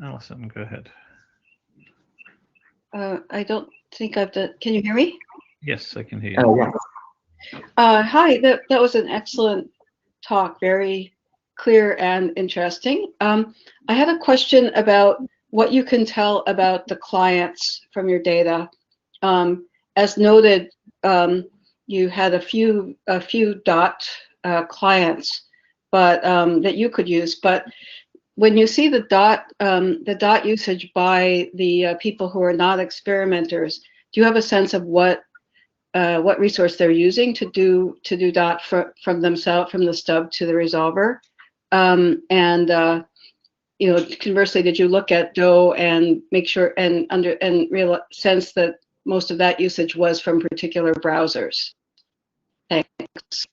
Alison, go ahead. I don't think I've done. Can you hear me? Yes, I can hear you. Yeah. Hi, that was an excellent talk, very clear and interesting. I had a question about what you can tell about the clients from your data. As noted, you had a few DOT clients, but that you could use. But when you see the DOT usage by the people who are not experimenters, do you have a sense of what resource they're using to do DOT from themselves, from the stub to the resolver? You know, conversely, did you look at DoE and make sure and sense that most of that usage was from particular browsers? Thanks.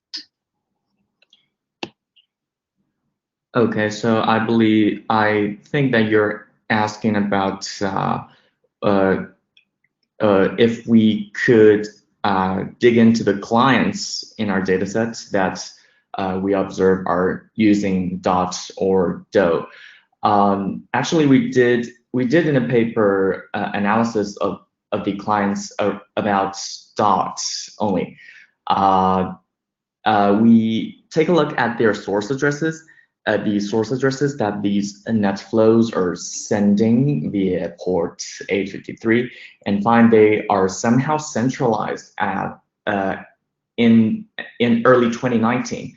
Okay, so I think that you're asking about if we could dig into the clients in our data sets that we observe are using DOT or DoE. Actually, we did in a paper analysis of the clients about DOT only. We take a look at their source addresses, the source addresses that these net flows are sending via port 853, and find they are somehow centralized at in early 2019.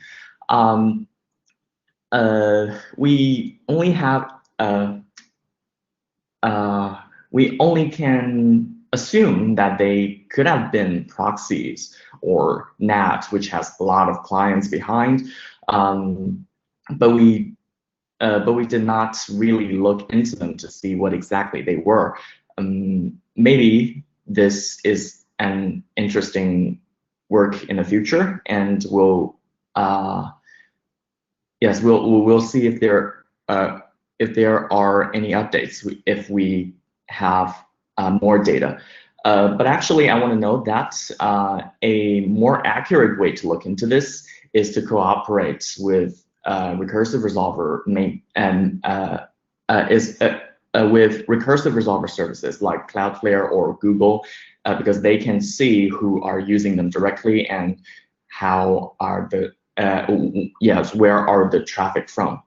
We only can assume that they could have been proxies or NAT, which has a lot of clients behind. But we did not really look into them to see what exactly they were. Maybe this is an interesting work in the future, and we'll see if there are any updates if we have more data. But actually, I want to note that a more accurate way to look into this is to cooperate with recursive resolver with recursive resolver services like Cloudflare or Google, because they can see who are using them directly and how are the where are the traffic from.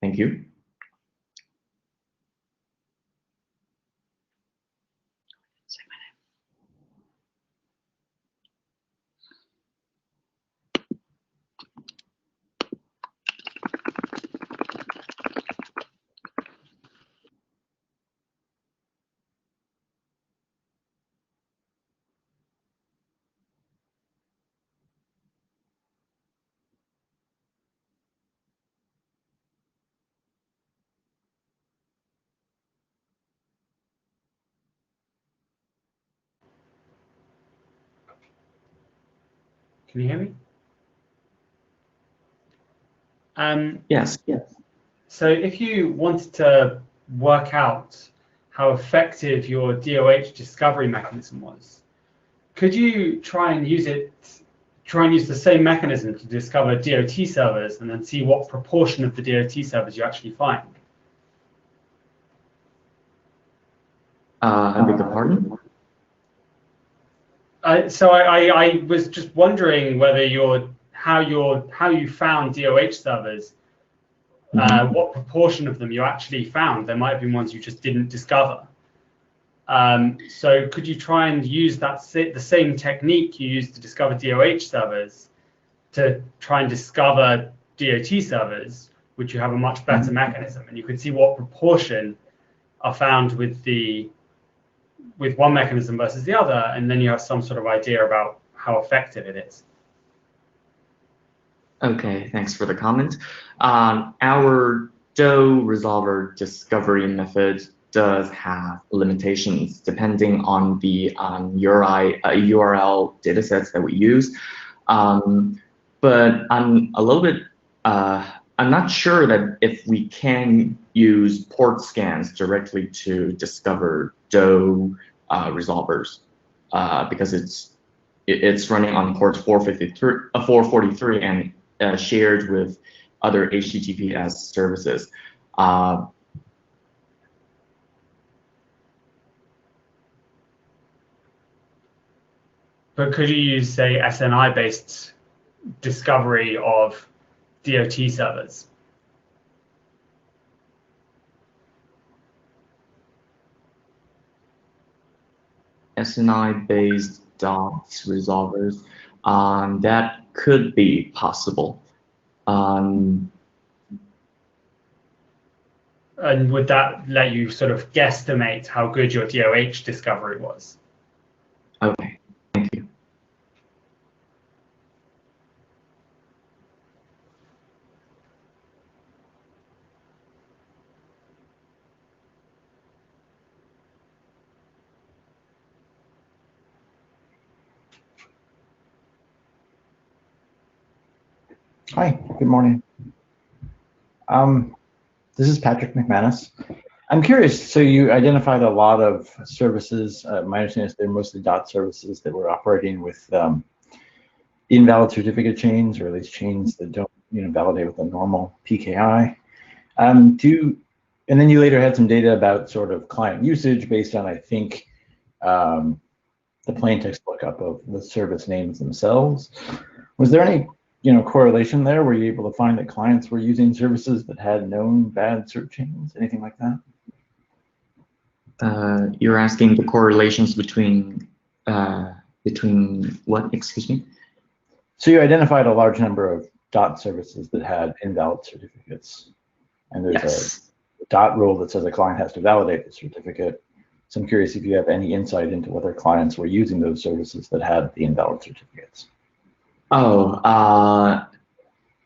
Thank you. Can you hear me? Yes. So if you wanted to work out how effective your DoH discovery mechanism was, could you try and use the same mechanism to discover DOT servers and then see what proportion of the DOT servers you actually find? I beg your pardon? So I was just wondering whether how you found DOH servers, what proportion of them you actually found. There might have been ones you just didn't discover. So could you try and use the same technique you used to discover DOH servers to try and discover DOT servers, which you have a much better mechanism, and you could see what proportion are found with one mechanism versus the other, and then you have some sort of idea about how effective it is. Okay, thanks for the comment. Our DoE resolver discovery method does have limitations depending on the URL datasets that we use. But I'm a little bit, I'm not sure that if we can use port scans directly to discover DoE resolvers, because it's running on port 443 and shared with other HTTPS services. But could you use, say, SNI-based discovery of DOT servers? SNI-based DOTS resolvers, that could be possible. And would that let you sort of guesstimate how good your DOH discovery was? Okay, thank you. Hi, good morning. This is Patrick McManus. I'm curious, so you identified a lot of services. My understanding is they're mostly DOT services that were operating with invalid certificate chains, or at least chains that don't validate with a normal PKI. And then you later had some data about sort of client usage based on, I think, the plain text lookup of the service names themselves. Was there any correlation there? Were you able to find that clients were using services that had known bad cert chains, anything like that? You're asking the correlations between what, excuse me? So you identified a large number of DOT services that had invalid certificates. And there's a DOT rule that says a client has to validate the certificate. So I'm curious if you have any insight into whether clients were using those services that had the invalid certificates. Oh,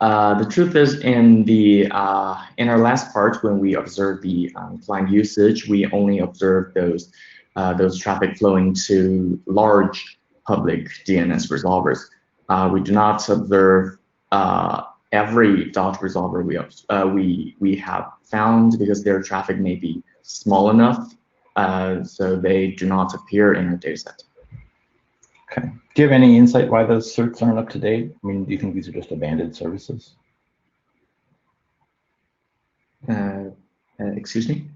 the truth is, in our last part, when we observed the client usage, we only observed those traffic flowing to large public DNS resolvers. We do not observe every DOT resolver we have found, because their traffic may be small enough, so they do not appear in our dataset. Okay. Do you have any insight why those certs aren't up to date? I mean, do you think these are just abandoned services? Excuse me?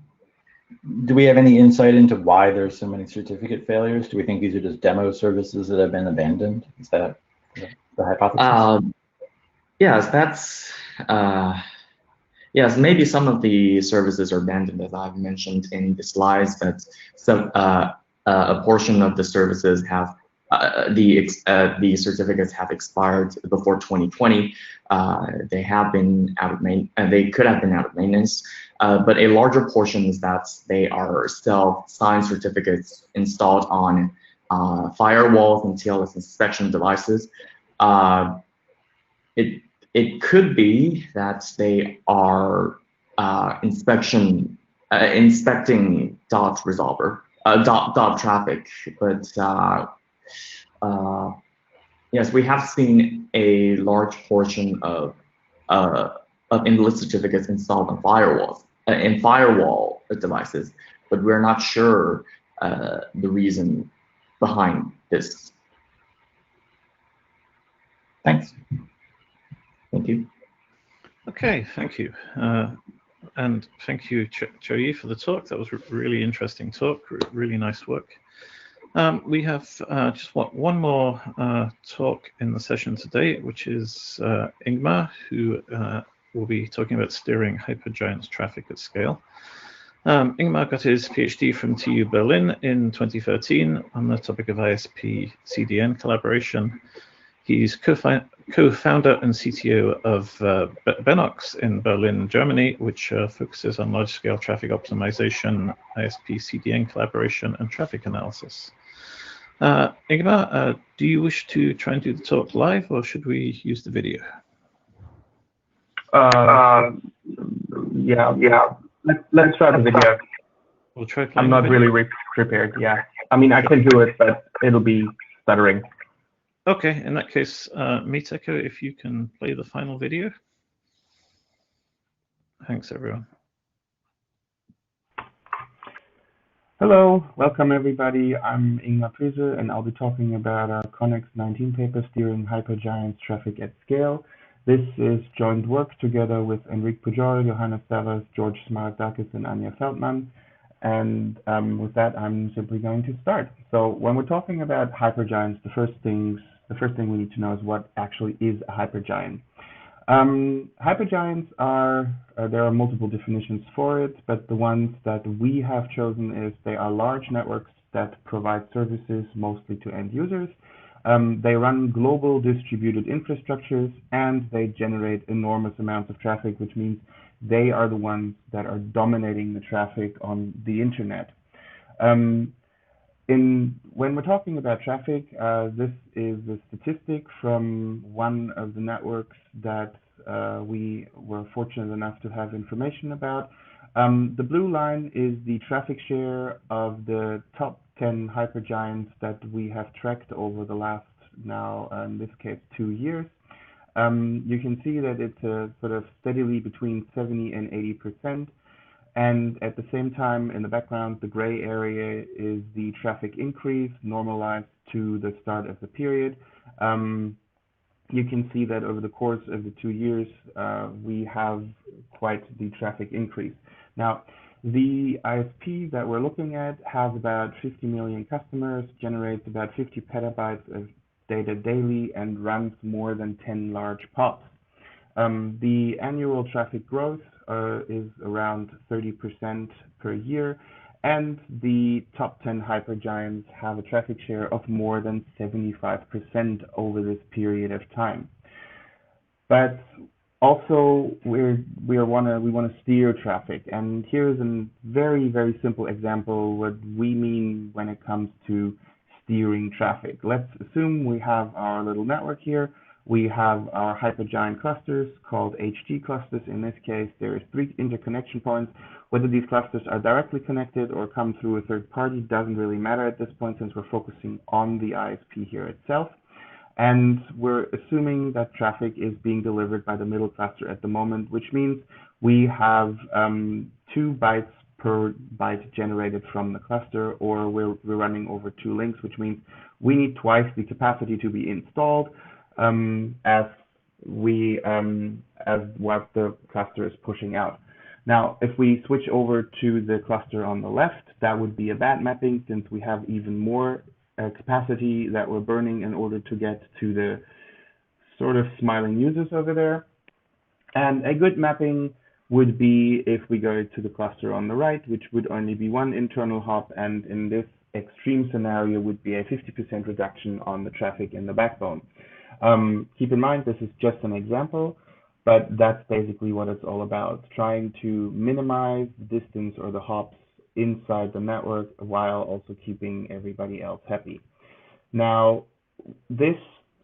Do we have any insight into why there's so many certificate failures? Do we think these are just demo services that have been abandoned? Is that the hypothesis? Yes, that's yes. Maybe some of the services are abandoned, as I've mentioned in the slides. But some a portion of the services have the certificates have expired before 2020. They have been out of they could have been out of maintenance. But a larger portion is that they are still signed certificates installed on firewalls and TLS inspection devices. It could be that they are inspecting DOT resolver, DOT traffic, but yes, we have seen a large portion of invalid certificates installed on firewalls, in firewall devices, but we're not sure the reason behind this. Thanks. Thank you. Okay, thank you. And thank you, Chaoyi, for the talk. That was a really interesting talk, really nice work. We have just one more talk in the session today, which is Ingmar, who will be talking about steering hypergiant traffic at scale. Ingmar got his PhD from TU Berlin in 2013 on the topic of ISP-CDN collaboration. He's co-founder and CTO of Benox in Berlin, Germany, which focuses on large-scale traffic optimization, ISP-CDN collaboration, and traffic analysis. Ingmar, do you wish to try and do the talk live, or should we use the video? Yeah. Let's try the video. We'll try. I'm not really prepared. Yeah. I mean, I can do it, but it'll be stuttering. Okay, in that case, Miteko, if you can play the final video. Thanks, everyone. Hello, welcome everybody. I'm Ingmar Poese, and I'll be talking about our Connex 19 paper, Steering Hypergiant Traffic at Scale. This is joint work together with Enrique Pujol, Johannes Savas, George Smaragdakis, and Anja Feldman. And with that, I'm simply going to start. So when we're talking about hypergiants, the first thing we need to know is what actually is a hypergiant. Hypergiants are, there are multiple definitions for it, but the ones that we have chosen is they are large networks that provide services mostly to end users. They run global distributed infrastructures, and they generate enormous amounts of traffic, which means they are the ones that are dominating the traffic on the internet. When we're talking about traffic, this is a statistic from one of the networks that we were fortunate enough to have information about. The blue line is the traffic share of the top 10 hypergiants that we have tracked over the last, now in this case, 2 years. You can see that it's sort of steadily between 70 and 80%. And at the same time, in the background, the gray area is the traffic increase normalized to the start of the period. You can see that over the course of the 2 years, we have quite the traffic increase. Now, the ISP that we're looking at has about 50 million customers, generates about 50 petabytes of data daily, and runs more than 10 large POPs. The annual traffic growth is around 30% per year, and the top 10 hypergiants have a traffic share of more than 75% over this period of time. But also, we want to steer traffic, and here's a very, very simple example what we mean when it comes to steering traffic. Let's assume we have our little network here. We have our hypergiant clusters called HG clusters. In this case, there is 3 interconnection points. Whether these clusters are directly connected or come through a third party doesn't really matter at this point, since we're focusing on the ISP here itself. And we're assuming that traffic is being delivered by the middle cluster at the moment, which means we have 2 bytes per byte generated from the cluster, or we're running over 2 links, which means we need twice the capacity to be installed as what the cluster is pushing out. Now, if we switch over to the cluster on the left, that would be a bad mapping, since we have even more capacity that we're burning in order to get to the sort of smiling users over there. And a good mapping would be if we go to the cluster on the right, which would only be 1 internal hop, and in this extreme scenario would be a 50% reduction on the traffic in the backbone. Keep in mind, this is just an example, but that's basically what it's all about, trying to minimize the distance or the hops inside the network while also keeping everybody else happy. Now,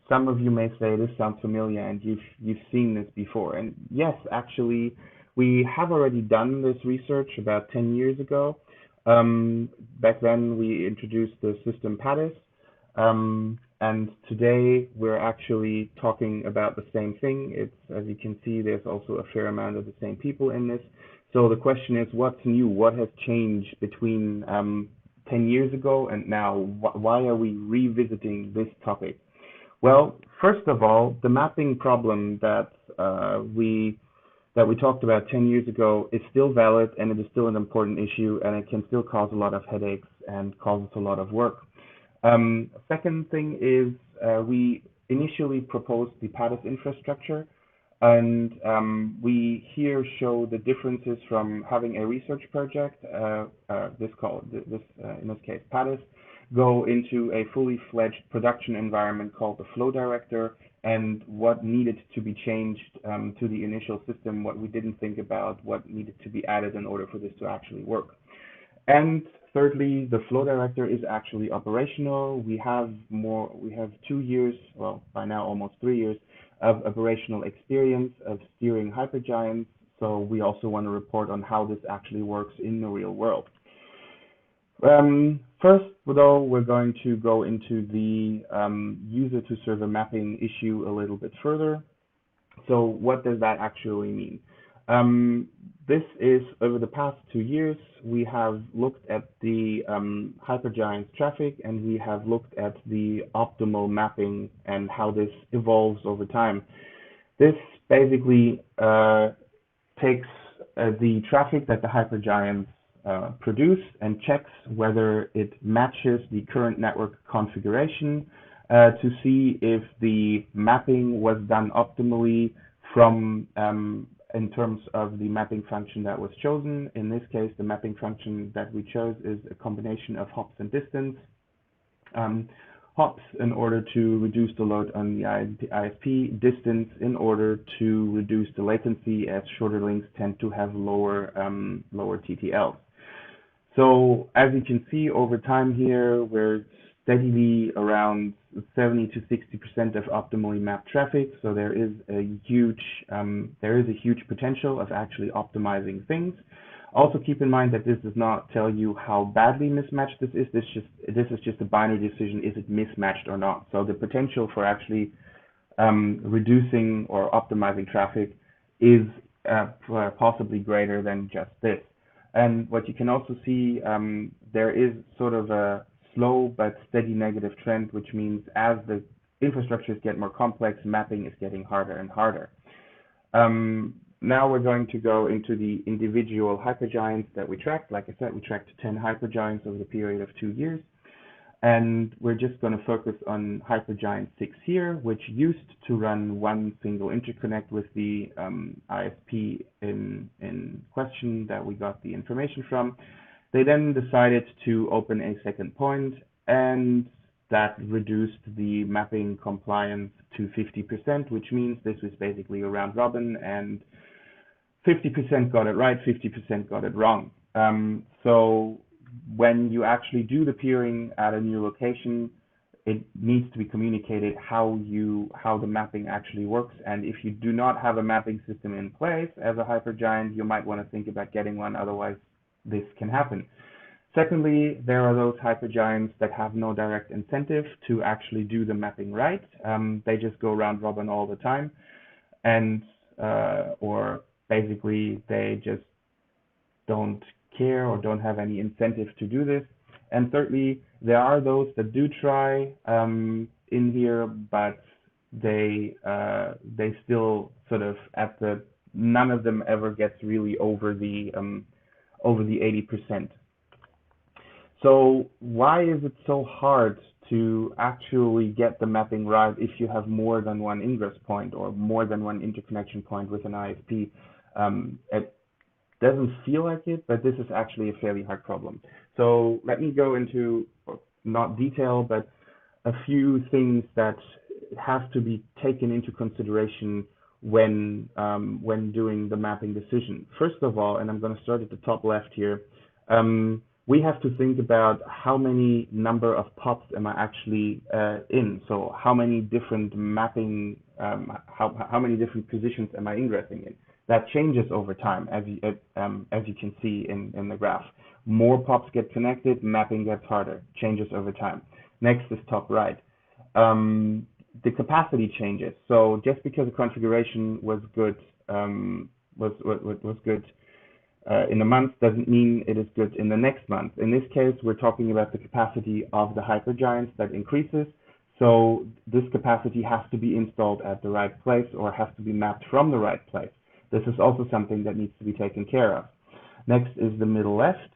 some of you may say this sounds familiar and you've seen this before. And yes, actually, we have already done this research about 10 years ago. Back then, we introduced the system PADIS. And today, we're actually talking about the same thing. As you can see, there's also a fair amount of the same people in this. So the question is, what's new? What has changed between 10 years ago and now? Why are we revisiting this topic? Well, first of all, the mapping problem that we that we talked about 10 years ago is still valid, and it is still an important issue, and it can still cause a lot of headaches and causes a lot of work. Second thing is we initially proposed the PADIS infrastructure, and we here show the differences from having a research project, in this case PADIS, go into a fully fledged production environment called the flow director, and what needed to be changed to the initial system, what we didn't think about, what needed to be added in order for this to actually work. And thirdly, the flow director is actually operational. We have 2 years, well, by now almost 3 years, of operational experience of steering hypergiants. So we also want to report on how this actually works in the real world. First, though, we're going to go into the user to server mapping issue a little bit further. So what does that actually mean? This is, over the past 2 years, we have looked at the hypergiant traffic, and we have looked at the optimal mapping and how this evolves over time. This basically takes the traffic that the hypergiants produce and checks whether it matches the current network configuration to see if the mapping was done optimally from in terms of the mapping function that was chosen. In this case, the mapping function that we chose is a combination of hops and distance. Hops in order to reduce the load on the ISP, distance in order to reduce the latency, as shorter links tend to have lower TTLs. So as you can see over time here, we're steadily around 70 to 60% of optimally mapped traffic. So there is a huge potential of actually optimizing things. Also keep in mind that this does not tell you how badly mismatched this is. This is just a binary decision: is it mismatched or not? So the potential for actually reducing or optimizing traffic is possibly greater than just this. And what you can also see, there is sort of a slow but steady negative trend, which means as the infrastructures get more complex, mapping is getting harder and harder. Now we're going to go into the individual hypergiants that we tracked. Like I said, we tracked 10 hypergiants over the period of 2 years. And we're just going to focus on hypergiant 6 here, which used to run one single interconnect with the ISP in question that we got the information from. They then decided to open a second point, and that reduced the mapping compliance to 50%, which means this was basically a round robin, and 50% got it right, 50% got it wrong. So when you actually do the peering at a new location, it needs to be communicated how the mapping actually works. And if you do not have a mapping system in place as a hypergiant, you might want to think about getting one, otherwise this can happen. Secondly, there are those hypergiants that have no direct incentive to actually do the mapping right. They just go round robin all the time, and or basically they just don't care or don't have any incentive to do this. And thirdly, there are those that do try in here, but they still sort of none of them ever gets really over the 80%. So why is it so hard to actually get the mapping right if you have more than one ingress point or more than one interconnection point with an ISP? It doesn't feel like it, but this is actually a fairly hard problem. So let me go into, not detail, but a few things that have to be taken into consideration when doing the mapping decision. First of all, and I'm going to start at the top left here, we have to think about how many number of POPs am I actually in. So how many different mapping, how many different positions am I ingressing in? That changes over time, as you can see in the graph. More POPs get connected, mapping gets harder, changes over time. Next is top right. The capacity changes. So just because the configuration was good, in a month doesn't mean it is good in the next month. In this case, we're talking about the capacity of the hypergiants that increases. So this capacity has to be installed at the right place or has to be mapped from the right place. This is also something that needs to be taken care of. Next is the middle left.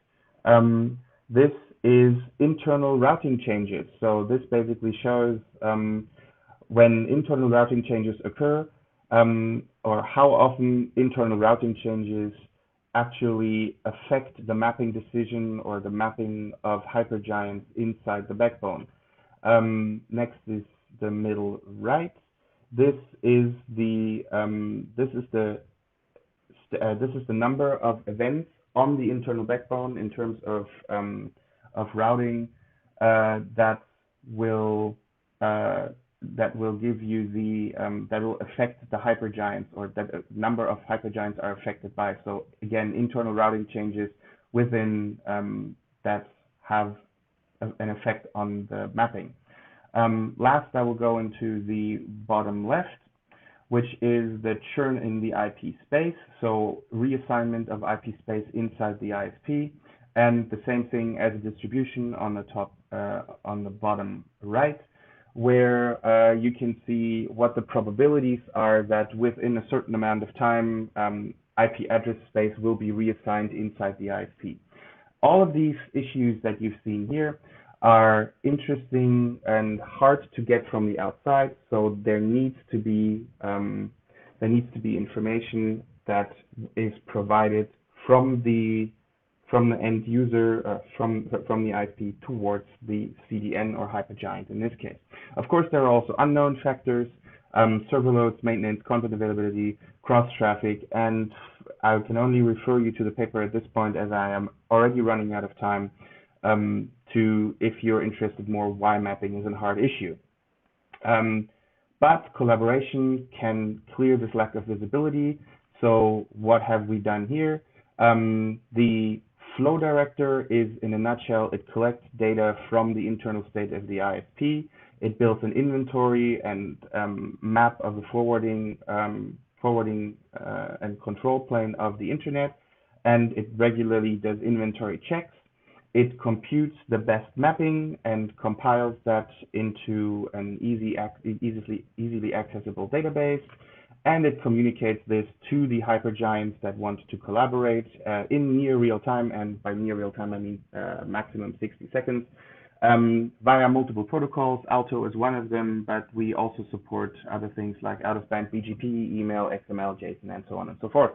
This is internal routing changes. So this basically shows when internal routing changes occur, or how often internal routing changes actually affect the mapping decision or the mapping of hypergiants inside the backbone. Next is the middle right. This is the number of events on the internal backbone in terms of routing that will give you the that will affect the hypergiants, or that a number of hypergiants are affected by. So again, internal routing changes within that have an effect on the mapping. Last, I will go into the bottom left, which is the churn in the IP space, so reassignment of IP space inside the ISP, and the same thing as distribution on the top, on the bottom right, where you can see what the probabilities are that within a certain amount of time, IP address space will be reassigned inside the ISP. All of these issues that you've seen here are interesting and hard to get from the outside, so there needs to be information that is provided from the end user, from the ISP towards the CDN or hypergiant in this case. Of course, there are also unknown factors, server loads, maintenance, content availability, cross traffic, and I can only refer you to the paper at this point, as I am already running out of time, to, if you're interested more, why mapping is a hard issue. But collaboration can clear this lack of visibility. So what have we done here? The flow director is, in a nutshell, it collects data from the internal state of the ISP. It builds an inventory and map of the forwarding and control plane of the internet, and it regularly does inventory checks. It computes the best mapping and compiles that into an easily accessible database, and it communicates this to the hypergiants that want to collaborate in near real time, and by near real time I mean maximum 60 seconds, via multiple protocols. Alto is one of them, but we also support other things like out-of-band BGP, email, XML, JSON, and so on and so forth.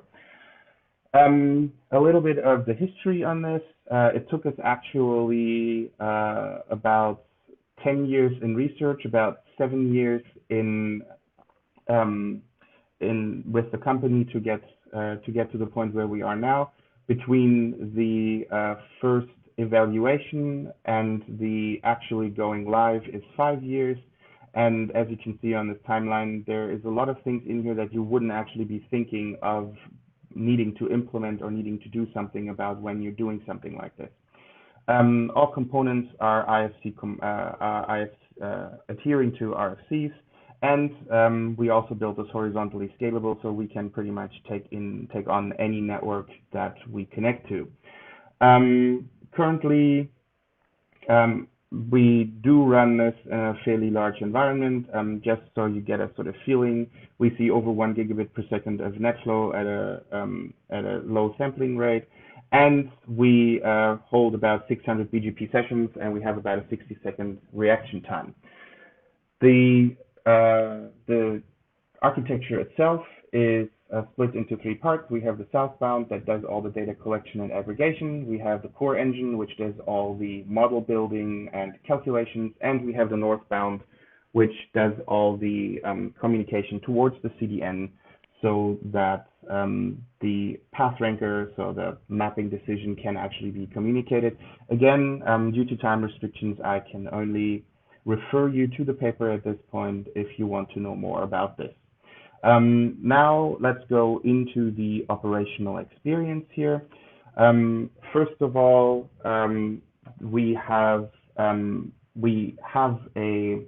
A little bit of the history on this. It took us actually about 10 years in research, about 7 years with the company to get to the point where we are now. Between the first evaluation and the actually going live is 5 years. And as you can see on this timeline, there is a lot of things in here that you wouldn't actually be thinking of needing to implement or needing to do something about when you're doing something like this. All components are adhering to RFCs, and we also built this horizontally scalable, so we can pretty much take on any network that we connect to. Currently, we do run this in a fairly large environment. Just so you get a sort of feeling, we see over 1 gigabit per second of net flow at a low sampling rate, and we hold about 600 BGP sessions, and we have about a 60-second reaction time. The architecture itself is split into 3 parts. We have the southbound that does all the data collection and aggregation. We have the core engine, which does all the model building and calculations. And we have the northbound, which does all the communication towards the CDN, so that the path ranker, so the mapping decision, can actually be communicated. Again, due to time restrictions, I can only refer you to the paper at this point if you want to know more about this. Now let's go into the operational experience here. First of all, we have a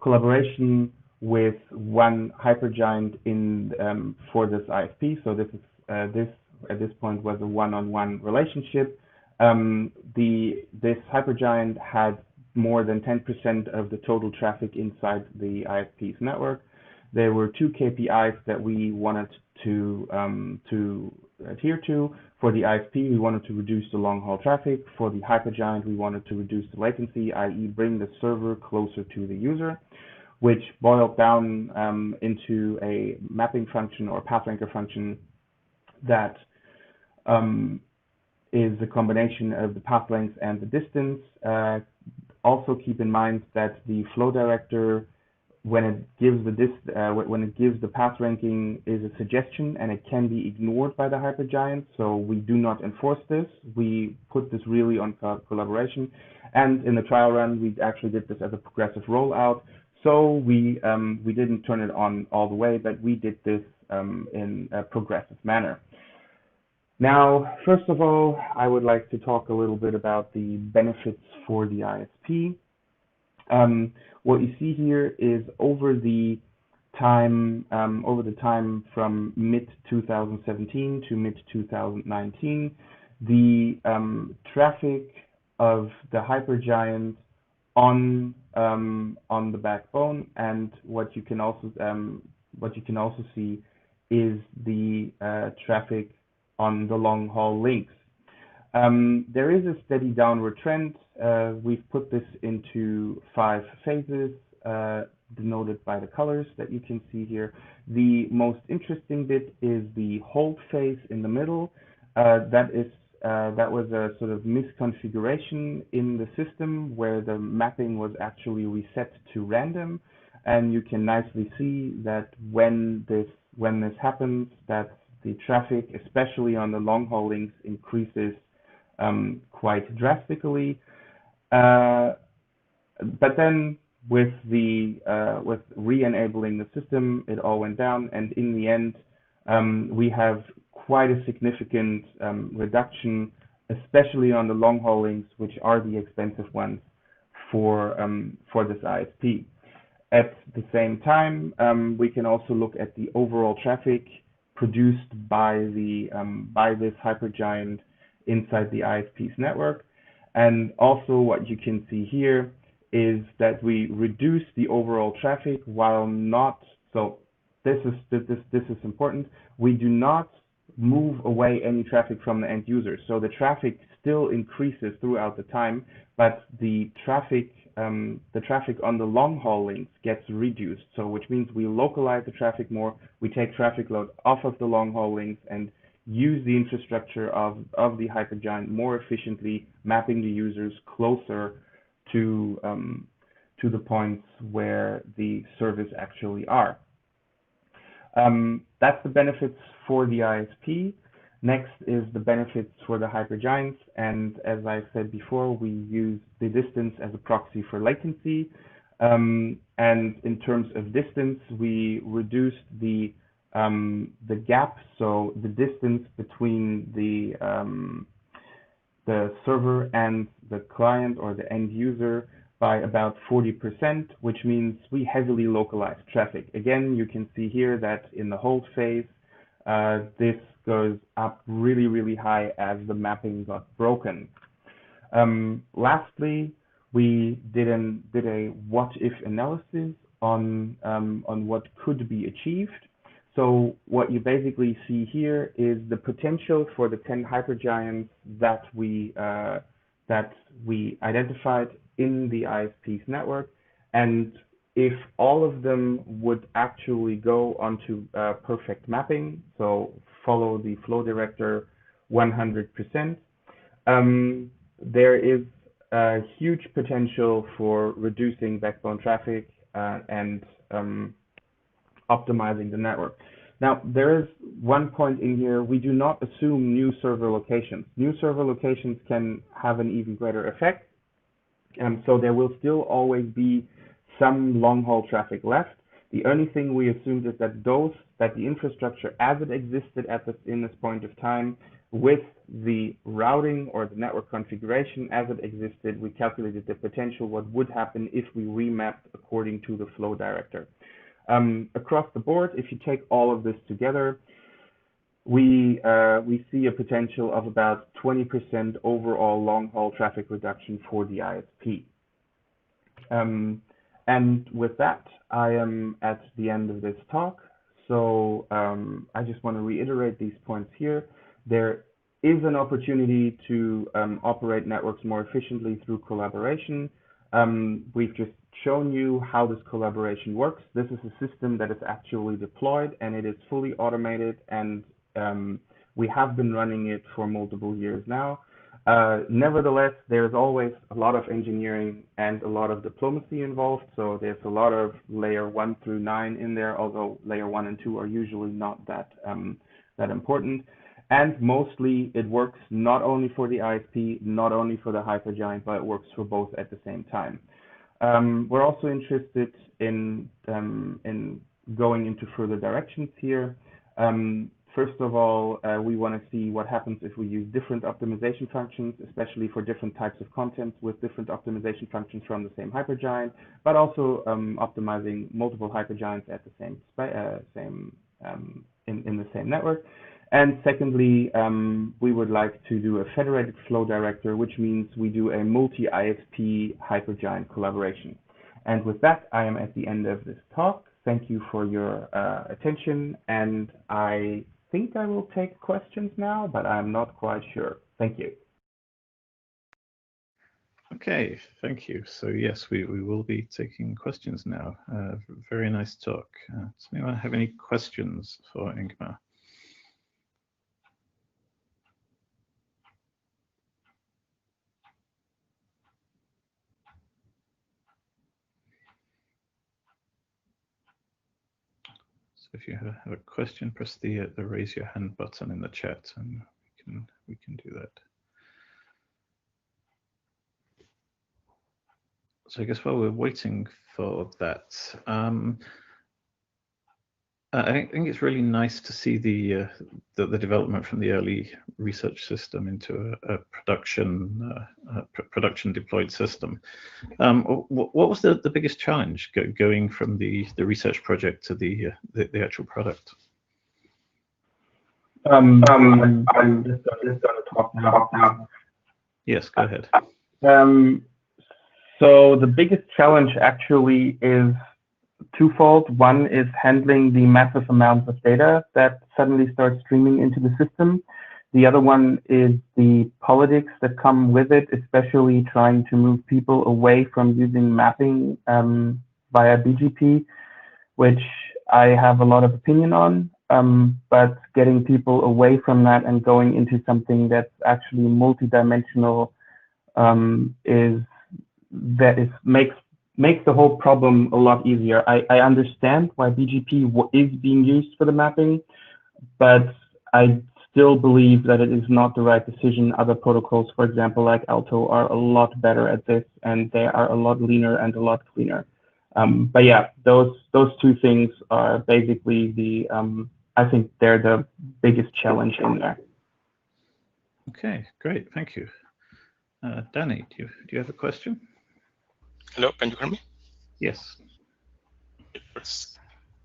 collaboration with one hypergiant for this ISP. So this is at this point was a one-on-one relationship. This hypergiant had more than 10% of the total traffic inside the ISP's network. there were two KPIs that we wanted to adhere to. For the ISP, we wanted to reduce the long-haul traffic. For the hypergiant, we wanted to reduce the latency, i.e. bring the server closer to the user, which boiled down into a mapping function or path ranker function that is a combination of the path length and the distance. Also keep in mind that the flow director, when it gives the path ranking, is a suggestion and it can be ignored by the hypergiant. So we do not enforce this. We put this really on collaboration. And in the trial run, we actually did this as a progressive rollout. So we didn't turn it on all the way, but we did this in a progressive manner. Now, first of all, I would like to talk a little bit about the benefits for the ISP. What you see here is over the time from mid-2017 to mid-2019, the traffic of the hypergiant on the backbone, and what you can also see is the traffic on the long-haul links. There is a steady downward trend. We've put this into 5 phases, denoted by the colors that you can see here. The most interesting bit is the hold phase in the middle. That was a sort of misconfiguration in the system where the mapping was actually reset to random, and you can nicely see that when this happens, that the traffic, especially on the long-haul links, increases quite drastically. But then with re-enabling the system, it all went down, and in the end, we have quite a significant reduction, especially on the long-haul links, which are the expensive ones for this ISP. At the same time, we can also look at the overall traffic produced by this hypergiant inside the ISP's network. And also what you can see here is that we reduce the overall traffic while not, so this is important, we do not move away any traffic from the end user. So the traffic still increases throughout the time, but the traffic on the long-haul links gets reduced. So which means we localize the traffic more, we take traffic load off of the long-haul links and use the infrastructure of the hypergiant more efficiently, mapping the users closer to the points where the servers actually are. That's the benefits for the ISP. Next is the benefits for the hypergiants, and as I said before, we use the distance as a proxy for latency. And in terms of distance, we reduced the gap, so the distance between the server and the client or the end user by about 40%, which means we heavily localize traffic. Again, you can see here that in the hold phase, this goes up really, really high as the mapping got broken. Lastly, we did a what-if analysis on what could be achieved. So what you basically see here is the potential for the 10 hypergiants that we identified in the ISP's network, and if all of them would actually go onto perfect mapping, so follow the flow director 100%, there is a huge potential for reducing backbone traffic and optimizing the network. Now, there is one point in here, we do not assume new server locations. New server locations can have an even greater effect, and so there will still always be some long-haul traffic left. The only thing we assumed is that the infrastructure as it existed in this point of time, with the routing or the network configuration as it existed, we calculated the potential what would happen if we remapped according to the flow director. Across the board, if you take all of this together, we see a potential of about 20% overall long-haul traffic reduction for the ISP. And with that, I am at the end of this talk. So I just want to reiterate these points here. There is an opportunity to operate networks more efficiently through collaboration. We've just shown you how this collaboration works. This is a system that is actually deployed, and it is fully automated, and we have been running it for multiple years now. Nevertheless, there's always a lot of engineering and a lot of diplomacy involved. So there's a lot of layer 1 through 9 in there, although layer 1 and 2 are usually not that important. And mostly it works not only for the ISP, not only for the hypergiant, but it works for both at the same time. We're also interested in going into further directions here. First of all, we want to see what happens if we use different optimization functions, especially for different types of content with different optimization functions from the same hypergiant, but also optimizing multiple hypergiants at the in the same network. And secondly, we would like to do a federated flow director, which means we do a multi-ISP hypergiant collaboration. And with that, I am at the end of this talk. Thank you for your attention, and I think I will take questions now, but I'm not quite sure. Thank you. Okay, thank you. So yes, we will be taking questions now. Very nice talk. Does anyone have any questions for Ingmar? So if you have a question, press the raise your hand button in the chat, and we can do that. So I guess while we're waiting for that, I think it's really nice to see the development from the early research system into a production deployed system. What was the biggest challenge going from the research project to the actual product? I'm just going to talk now. Yes, go ahead. So the biggest challenge actually is twofold. One is handling the massive amounts of data that suddenly start streaming into the system. The other one is the politics that come with it, especially trying to move people away from using mapping via BGP, which I have a lot of opinion on, but getting people away from that and going into something that's actually multidimensional makes the whole problem a lot easier. I understand why BGP is being used for the mapping, but I still believe that it is not the right decision. Other protocols, for example, like Alto, are a lot better at this, and they are a lot leaner and a lot cleaner. But yeah, those two things are basically the, I think they're the biggest challenge in there. Okay, great, thank you. Danny, do you have a question? Hello, can you hear me? Yes. First,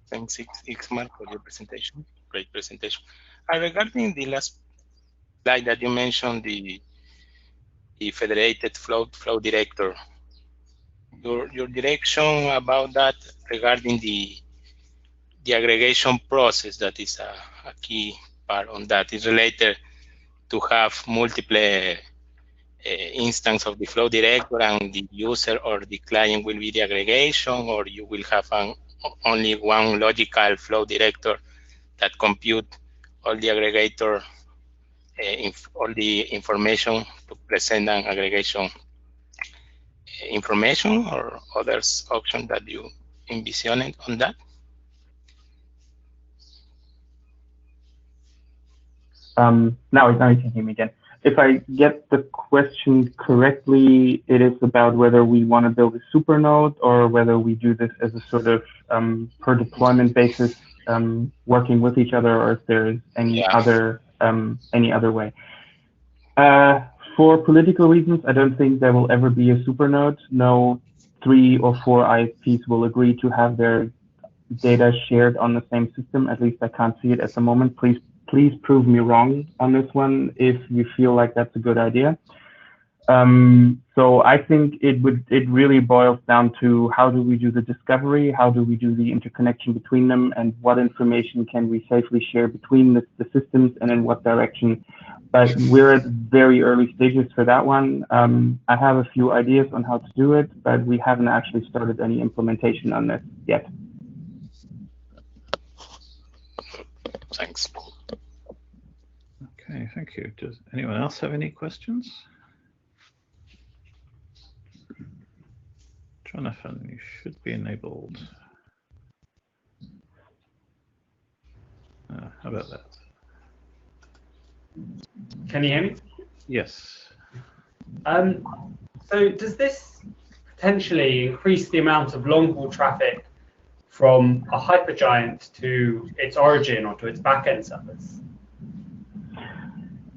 thanks, Ingmar, for your presentation. Great presentation. Regarding the last slide that you mentioned, the federated flow director, your direction about that regarding the aggregation process, that is a key part on that, is related to have multiple instance of the flow director, and the user or the client will be the aggregation, or you will have only one logical flow director that compute all the aggregator, all the information to present an aggregation information, or others option that you envisioned on that? Now you can hear me again. If I get the question correctly, it is about whether we want to build a super node or whether we do this as a sort of per deployment basis, working with each other, or if there is any other way. For political reasons, I don't think there will ever be a super node. No 3 or 4 ISPs will agree to have their data shared on the same system. At least I can't see it at the moment. Please prove me wrong on this one if you feel like that's a good idea. So I think it really boils down to how do we do the discovery, how do we do the interconnection between them, and what information can we safely share between the systems and in what direction. But we're at very early stages for that one. I have a few ideas on how to do it, but we haven't actually started any implementation on this yet. Thanks. Okay, thank you. Does anyone else have any questions? Jonathan, you should be enabled. How about that? Can you hear me? Yes. So does this potentially increase the amount of long-haul traffic from a hypergiant to its origin or to its backend servers?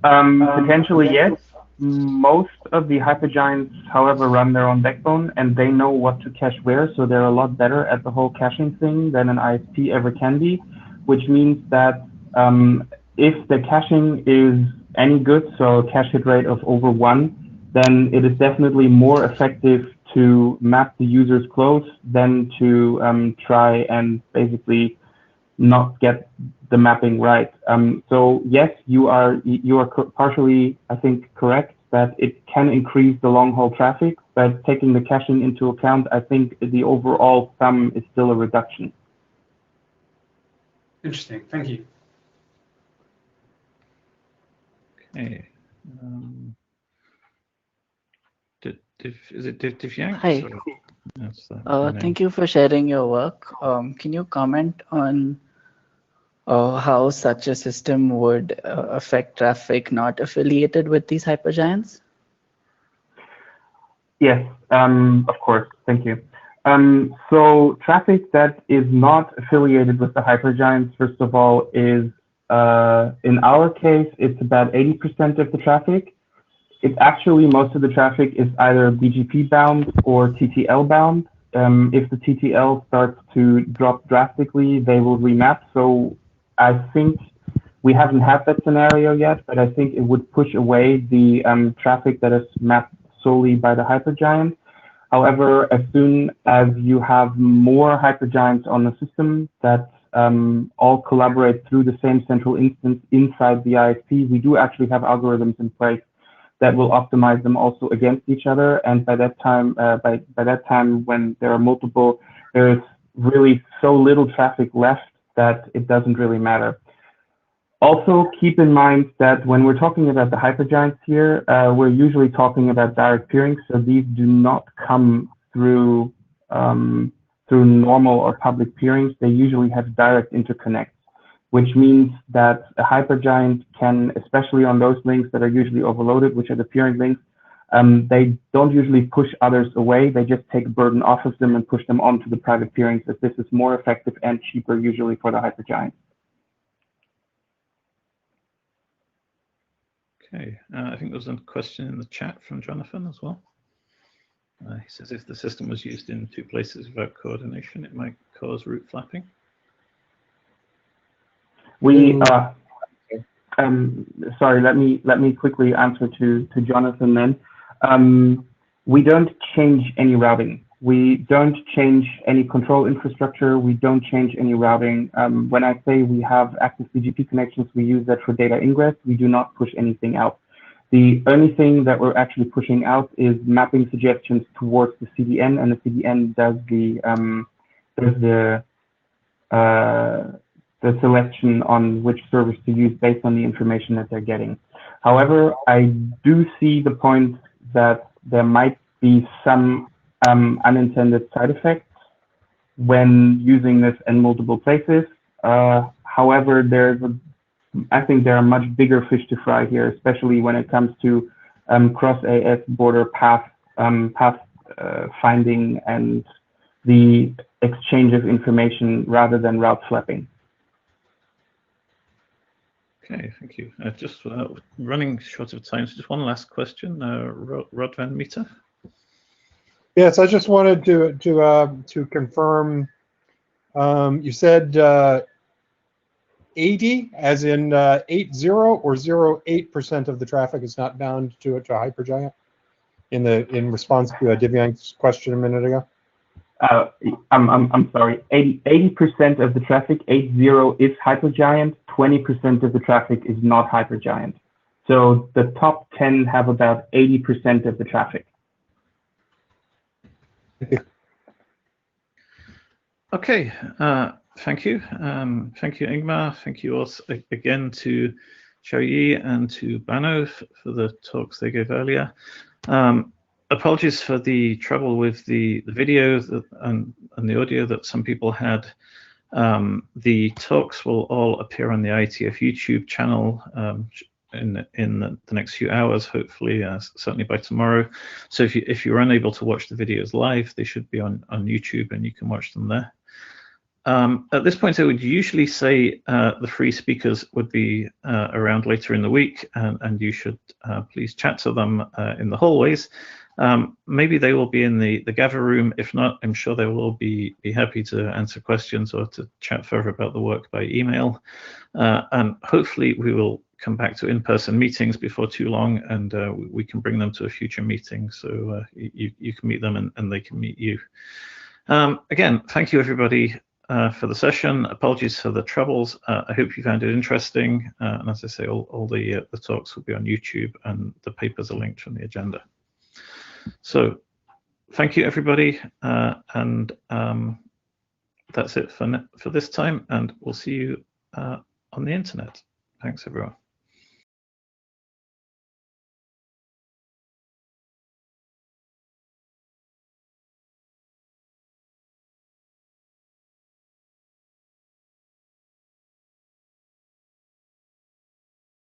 Potentially, yes. Most of the hypergiants, however, run their own backbone, and they know what to cache where, so they're a lot better at the whole caching thing than an ISP ever can be, which means that if the caching is any good, so a cache hit rate of over 1, then it is definitely more effective to map the users close than to try and basically not get the mapping right. So yes, you are partially, I think, correct that it can increase the long haul traffic, but taking the caching into account, I think the overall sum is still a reduction. Interesting, thank you. Okay. Is it Divyank? Hi. Thank you for sharing your work. Can you comment on how such a system would affect traffic not affiliated with these hypergiants? Yes, of course. Thank you. So traffic that is not affiliated with the hypergiants, first of all, is in our case, it's about 80% of the traffic. It's actually most of the traffic is either BGP bound or TTL bound. If the TTL starts to drop drastically, they will remap. So I think we haven't had that scenario yet, but I think it would push away the traffic that is mapped solely by the hypergiant. However, as soon as you have more hypergiants on the system that all collaborate through the same central instance inside the ISP, we do actually have algorithms in place that will optimize them also against each other. And by that time, by that time, when there are multiple, there is really so little traffic left that it doesn't really matter. Also, keep in mind that when we're talking about the hypergiants here, we're usually talking about direct peering. So these do not come through through normal or public peerings. They usually have direct interconnects, which means that a hypergiant can, especially on those links that are usually overloaded, which are the peering links, they don't usually push others away. They just take burden off of them and push them onto the private peerings, as this is more effective and cheaper usually for the hypergiant. Okay, I think there was a question in the chat from Jonathan as well. He says if the system was used in 2 places without coordination, it might cause route flapping. We sorry, let me quickly answer to Jonathan then. We don't change any routing. We don't change any control infrastructure. We don't change any routing. When I say we have active BGP connections, we use that for data ingress. We do not push anything out. The only thing that we're actually pushing out is mapping suggestions towards the CDN, and the CDN does the selection on which service to use based on the information that they're getting. However, I do see the point that there might be some unintended side effects when using this in multiple places. However, I think there are much bigger fish to fry here, especially when it comes to cross-AS border path finding and the exchange of information rather than route flapping. Okay, thank you. Just running short of time, so just one last question. Rod Van Meter. Yes, I just wanted to confirm. You said 80, as in 80 or 08% of the traffic is not bound to a hypergiant? in response to Divyank's question a minute ago? I'm sorry. 80% of the traffic, 80 is hypergiant. 20% of the traffic is not hypergiant. So the top 10 have about 80% of the traffic. Okay. Thank you. Thank you, Ingmar. Thank you also again to Chaoyi and to Bano for the talks they gave earlier. Apologies for the trouble with the video and the audio that some people had. The talks will all appear on the IETF YouTube channel in the next few hours, hopefully, certainly by tomorrow. So if you're unable to watch the videos live, they should be on YouTube and you can watch them there. At this point, I would usually say the free speakers would be around later in the week, and you should please chat to them in the hallways. Maybe they will be in the gather room. If not, I'm sure they will all be happy to answer questions or to chat further about the work by email. And hopefully we will come back to in-person meetings before too long, and we can bring them to a future meeting so you can meet them and they can meet you. Again, thank you everybody for the session. Apologies for the troubles. I hope you found it interesting. And as I say, all the talks will be on YouTube and the papers are linked from the agenda. So thank you everybody. And that's it for this time. And we'll see you on the internet. Thanks everyone.